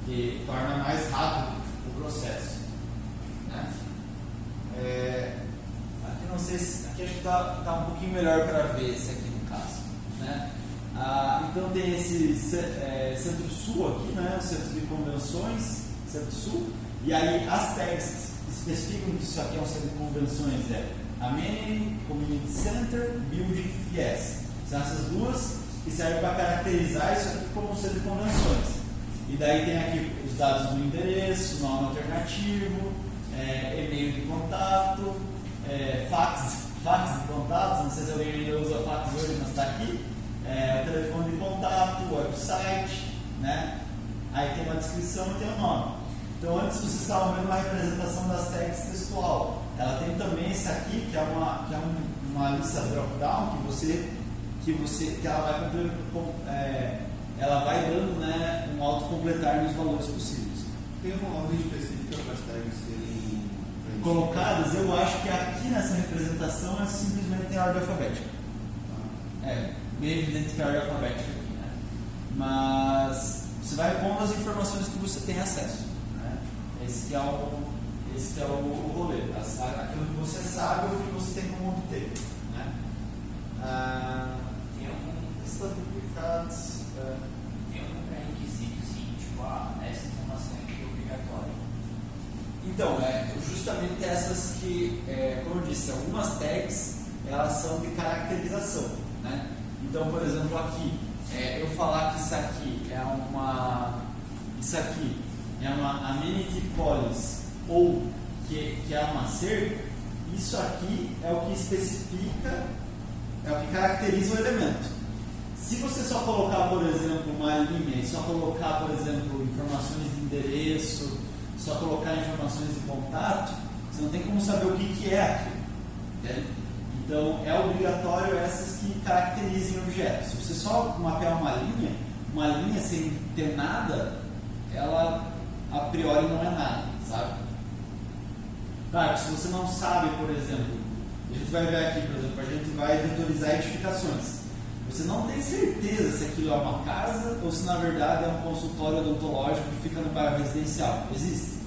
Que torna mais rápido o processo, né? Aqui não sei se aqui acho que está um pouquinho melhor para ver esse aqui no caso, né? Então tem esse Centro-Sul aqui, né, o Centro de Convenções, Centro-Sul, e aí as tags especificam que isso aqui é um centro de convenções, Amenity, Community Center, Building e Yes. São essas duas que servem para caracterizar isso aqui como um centro de convenções. E daí tem aqui os dados do endereço, nome alternativo, e-mail de contato, fax de contatos, não sei se alguém ainda usa fax hoje, mas está aqui, telefone de contato, website, né? Aí tem uma descrição e tem o nome. Então antes vocês estavam vendo uma representação das tags textual. Ela tem também esse aqui, que é uma lista drop-down que ela vai dando, né, um autocompletar nos valores possíveis. Tem uma ordem específica para as tags serem colocadas? Eu acho que aqui nessa representação é simplesmente tem a ordem alfabética. Bem evidente que é a ordem alfabética aqui, né? Mas você vai pondo as informações que você tem acesso, né? Esse que é o rolê, aquilo que você sabe ou que você tem como obter, né? Tem algum questão de duplicados. Tem algum pré-requisito, assim, tipo, essa informação aqui é obrigatória? Então, justamente essas que, como eu disse, algumas tags elas são de caracterização, né? Então, por exemplo, aqui, eu falar que isso aqui é uma amenity policy ou que é uma cerca, isso aqui é o que especifica, é o que caracteriza o elemento. Se você só colocar, por exemplo, uma linha e só colocar, por exemplo, informações de endereço, só colocar informações de contato, você não tem como saber o que é aquilo. Entende? Então, é obrigatório essas que caracterizem objetos. Se você só mapear uma linha sem ter nada, ela a priori não é nada, sabe? Claro, se você não sabe, por exemplo, a gente vai ver aqui, por exemplo, a gente vai vetorizar edificações. Você não tem certeza se aquilo é uma casa ou se na verdade é um consultório odontológico que fica no bairro residencial. Existe.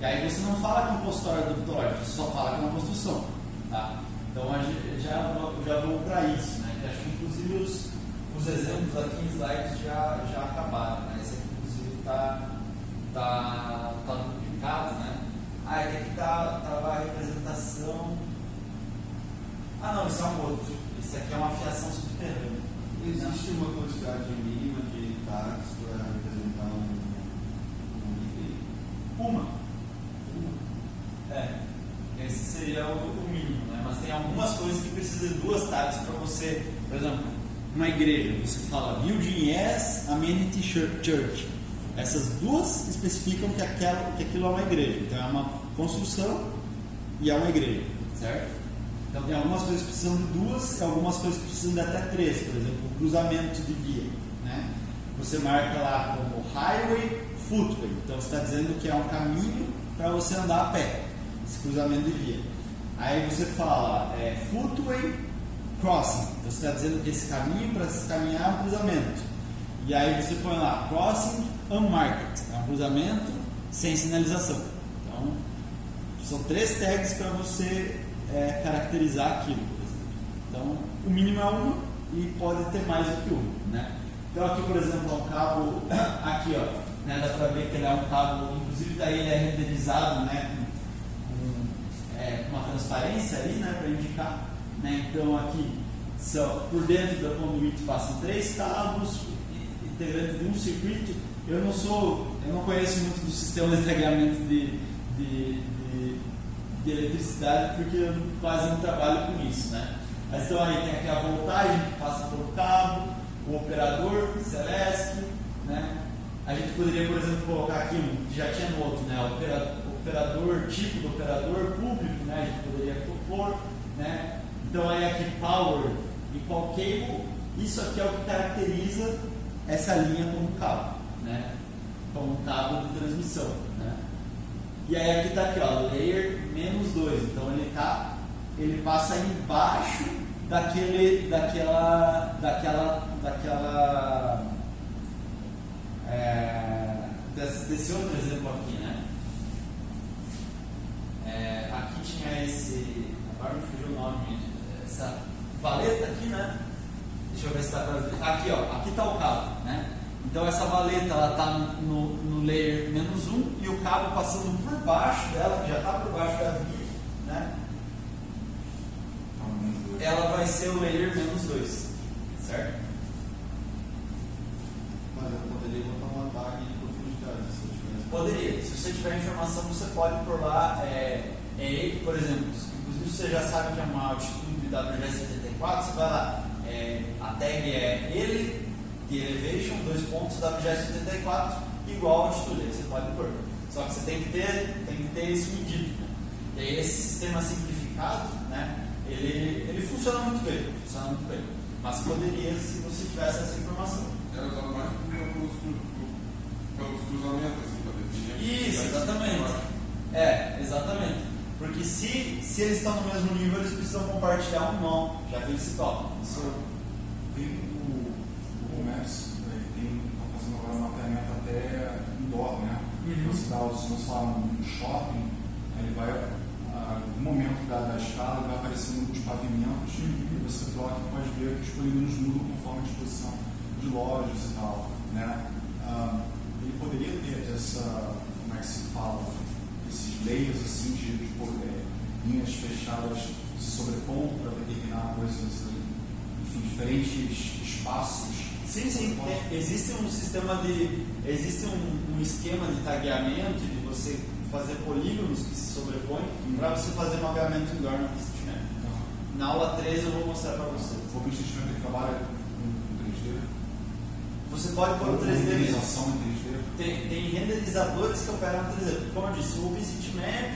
E aí você não fala que é um consultório odontológico, você só fala que é uma construção. Tá? Então a gente já vamos para isso, né? Que acho que inclusive os exemplos aqui em slides já acabaram, né? Esse aqui inclusive está duplicado, né? Aqui estava a representação. Não, esse é um outro. Esse aqui é uma fiação subterrânea. Existe uma quantidade mínima de tags para representar um item? Uma. Esse seria o mínimo, né? Mas tem algumas coisas que precisam de duas tags para você, por exemplo, uma igreja, você fala Building Yes, Amenity Church. Essas duas especificam que aquilo é uma igreja. Então é uma construção e é uma igreja, certo? Então tem algumas coisas que precisam de duas e algumas coisas que precisam de até três. Por exemplo, o cruzamento de via, né? Você marca lá como Highway Footway. Então você está dizendo que é um caminho para você andar a pé, esse cruzamento de via. Aí você fala Footway Crossing. Então você está dizendo que esse caminho para se caminhar é um cruzamento. E aí você põe lá Crossing Unmarked. É um cruzamento sem sinalização. Então são três tags para você caracterizar aquilo, por exemplo. Então, o mínimo é uma e pode ter mais do que uma, né? Então, aqui, por exemplo, é um cabo, aqui, ó, né, dá para ver que ele é um cabo, inclusive daí ele é renderizado, né, com uma transparência ali, né, para indicar, né? Então, aqui, por dentro da conduíte passam três cabos, integrante de um circuito. Eu não conheço muito do sistema de carregamento de eletricidade, porque eu quase não trabalho com isso, né? Mas então aí tem aqui a voltagem que passa pelo cabo, o operador, Celeste, né? A gente poderia, por exemplo, colocar aqui que já tinha no outro, né? Operador, tipo do operador público, né? A gente poderia propor, né? Então aí aqui Power e Call Cable, isso aqui é o que caracteriza essa linha como cabo, né? Como cabo de transmissão, né? E aí aqui está aqui, ó, layer -2, então ele passa embaixo desse outro exemplo aqui, né? Aqui tinha agora me fugiu o nome, essa valeta aqui, né? Deixa eu ver se dá para ver. Aqui, ó, aqui está o cabo, né? Então essa valeta ela está no layer -1 e o cabo passando por baixo dela, que já está por baixo da via, né? Ela vai ser o layer -2, certo? Mas eu poderia botar uma tag de profundidade se eu tivesse. Poderia. Se você tiver informação, você pode por lá, por exemplo, inclusive você já sabe que é uma altitude WG74, você vai lá, a tag é ele, de elevation, 2 pontos, WG74, igual a altitude, aí você pode pôr. Só que você tem que ter isso medido. Né? E aí esse sistema simplificado, né, ele funciona muito bem, mas poderia se você tivesse essa informação. Era usado mais pelos cruzamentos, assim, para definir. Isso, exatamente. Exatamente. Porque se eles estão no mesmo nível, eles precisam compartilhar um nó, já que eles se tocam. Tem o Google Maps, ele está fazendo agora um mapeamento até indoor, né? Você está no shopping, aí ele vai, no momento da escala, ele vai aparecendo os pavimentos, e você troca e pode ver que os polígonos mudam conforme a disposição de lojas e tal, né? Ele poderia ter como é que se fala, esses layers assim de linhas fechadas se sobrepondo para determinar coisas, enfim, diferentes espaços. Sim. Existe um sistema existe um esquema de tagueamento, de você fazer polígonos que se sobrepõem para você fazer mapeamento indoor no OpenStreetMap. Na aula 13 eu vou mostrar para vocês. O OpenStreetMap trabalha com 3D? Você pode pôr o 3D. Renderização em 3D? Tem renderizadores que operam no 3D. Como eu disse, o OpenStreetMap,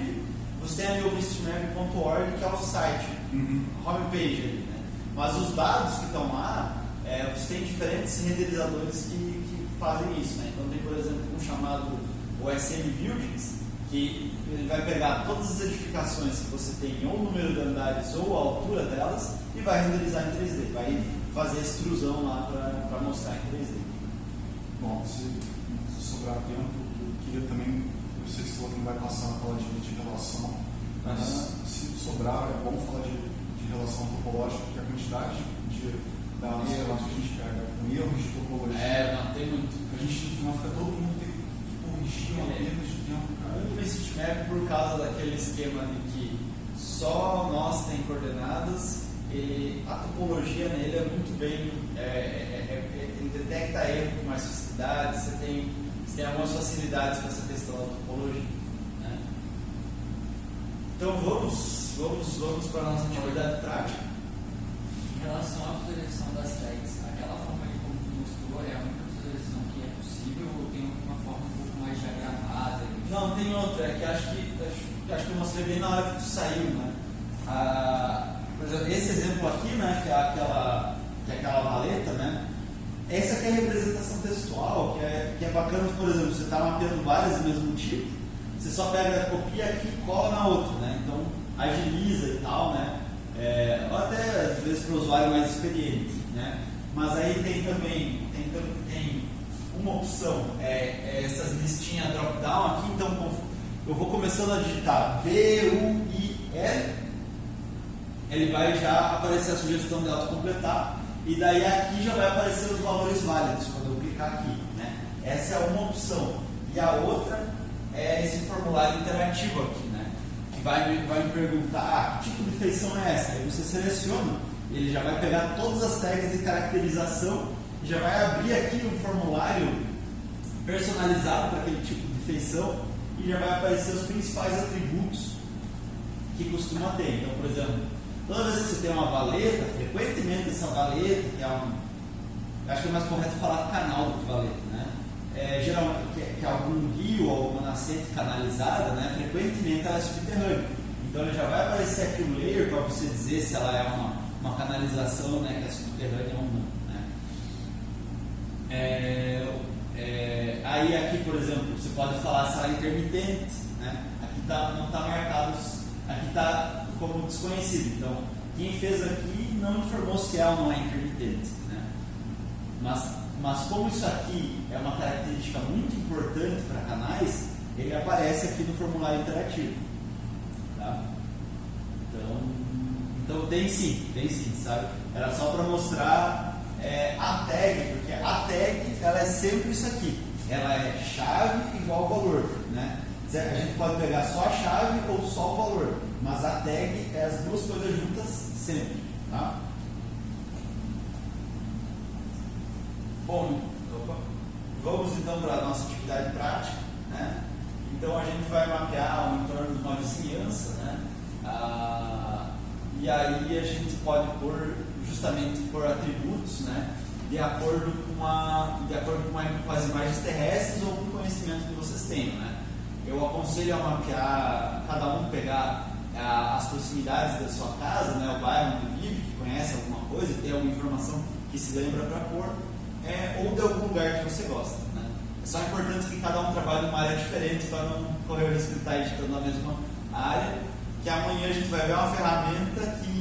você tem ali o OpenStreetMap.org, que é o site, homepage ali, né? Mas os dados que estão lá, você tem diferentes renderizadores que fazem isso, né? Então tem, por exemplo, um chamado OSM Buildings, que ele vai pegar todas as edificações que você tem, ou o número de andares ou a altura delas, e vai renderizar em 3D, vai fazer a extrusão lá para mostrar em 3D. Bom, se sobrar tempo, eu queria também, eu sei que você não vai passar a falar de relação, mas se sobrar, é bom falar de relação topológica, porque a quantidade de dados que a gente pega com erros de topologia, não tem muito. a gente no final fica todo mundo tem que corrigir uma perda de tempo. O OpenStreetMap, por causa daquele esquema de que só nós tem coordenadas, a topologia nele é muito bem, ele detecta erro com mais facilidade, você tem algumas facilidades para essa questão da topologia. Né? Então vamos para a nossa atividade prática. Em relação à visualização das tags, aquela forma de como tu mostrou é a única visualização que é possível ou tem alguma forma um pouco mais diagramada? Não, tem outra, é que acho que eu mostrei bem na hora que tu saiu, né? Por exemplo, esse exemplo aqui, né, que é aquela valeta, né? Essa aqui é a representação textual, que é bacana, por exemplo, você está mapeando várias do mesmo tipo, você só pega, copia aqui e cola na outra, né? Então agiliza e tal, né? Ou até às vezes para o usuário mais experiente, né? Mas aí tem também uma opção, essas listinhas drop-down aqui, então eu vou começando a digitar BUIL, ele vai já aparecer a sugestão de autocompletar, e daí aqui já vai aparecer os valores válidos quando eu clicar aqui, né? Essa é uma opção. E a outra é esse formulário interativo aqui, né? Que vai me perguntar, que tipo de feição é essa? Aí você seleciona, ele já vai pegar todas as tags de caracterização e já vai abrir aqui um formulário personalizado para aquele tipo de feição e já vai aparecer os principais atributos que costuma ter. Então, por exemplo, toda vez que você tem uma valeta, frequentemente essa valeta, que acho que é mais correto falar canal do que valeta, né? Geralmente, que é algum rio ou alguma nascente canalizada, né? Frequentemente ela é subterrânea. Então ele já vai aparecer aqui um layer para você dizer se ela é uma canalização, né, que é subterrânea ou não. Né? Aí aqui, por exemplo, você pode falar se ela é intermitente, né? Aqui não está marcado, aqui está como desconhecido. Então, quem fez aqui não informou se é ou não é intermitente. Né? Mas como isso aqui é uma característica muito importante para canais, ele aparece aqui no formulário interativo. Tá? Então tem sim, sabe? Era só para mostrar a tag, porque a tag ela é sempre isso aqui. Ela é chave igual valor, né? A gente pode pegar só a chave ou só o valor, mas a tag é as duas coisas juntas sempre, tá? Bom, vamos então para a nossa atividade prática, né? Então a gente vai mapear o entorno de uma vizinhança, né? E aí a gente pode pôr justamente por atributos, né? De acordo com as imagens terrestres ou com o conhecimento que vocês tenham, né? Eu aconselho a mapear, cada um pegar as proximidades da sua casa, né? O bairro onde vive, que conhece alguma coisa, tem alguma informação que se lembra para pôr, ou de algum lugar que você gosta, né? É só importante que cada um trabalhe numa área diferente para não correr o risco de estar editando na mesma área, que amanhã a gente vai ver uma ferramenta que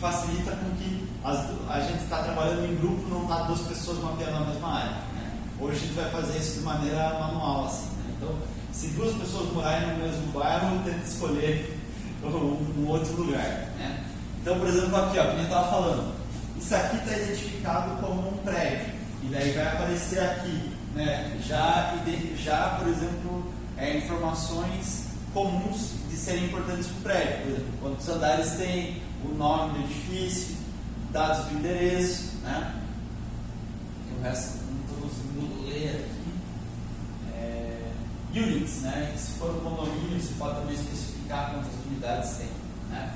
facilita com que a gente está trabalhando em grupo, não está duas pessoas mapeando na mesma área, né? Hoje a gente vai fazer isso de maneira manual, assim, né? Então, se duas pessoas morarem no mesmo bairro, tente escolher um outro lugar, né? Então, por exemplo, aqui, ó, que a gente estava falando, isso aqui está identificado como um prédio, e daí vai aparecer aqui, né? Já por exemplo, informações comuns de serem importantes para o prédio. Por exemplo, quantos andares tem, o nome do edifício, dados do endereço, né? E o resto não estou conseguindo ler aqui. Units, né? Se for um condomínio, você pode também especificar quantas unidades tem, né?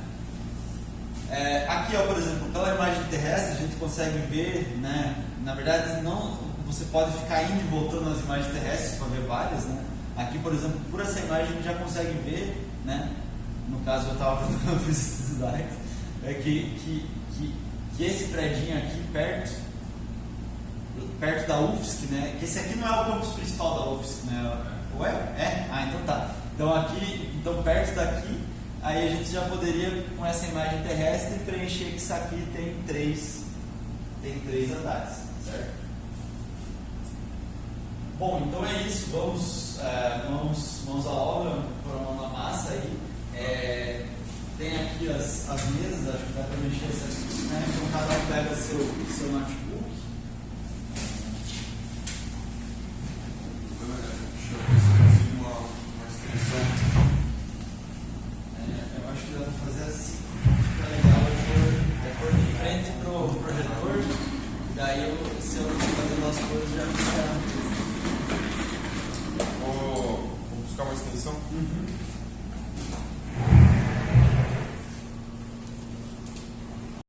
Aqui, ó, por exemplo, pela imagem terrestre, a gente consegue ver, né? Na verdade, não, você pode ficar indo e voltando nas imagens terrestres para ver várias, né? Aqui, por exemplo, por essa imagem a gente já consegue ver, né? No caso, eu estava vendo quando eu fiz esses slides, que esse predinho aqui perto da UFSC, né? Que esse aqui não é o campus principal da UFSC, né? Ué? Então tá. Então perto daqui, aí a gente já poderia, com essa imagem terrestre, preencher que isso aqui tem três andares, certo? Bom, então é isso. Vamos à obra, por a mão na massa aí. Tem aqui as mesas, acho que dá para mexer essa aqui, né? Então cada um pega seu notebook. Eu acho que dá para fazer assim. Fica legal pôr de frente pro projetor. Daí se eu fazendo as coisas já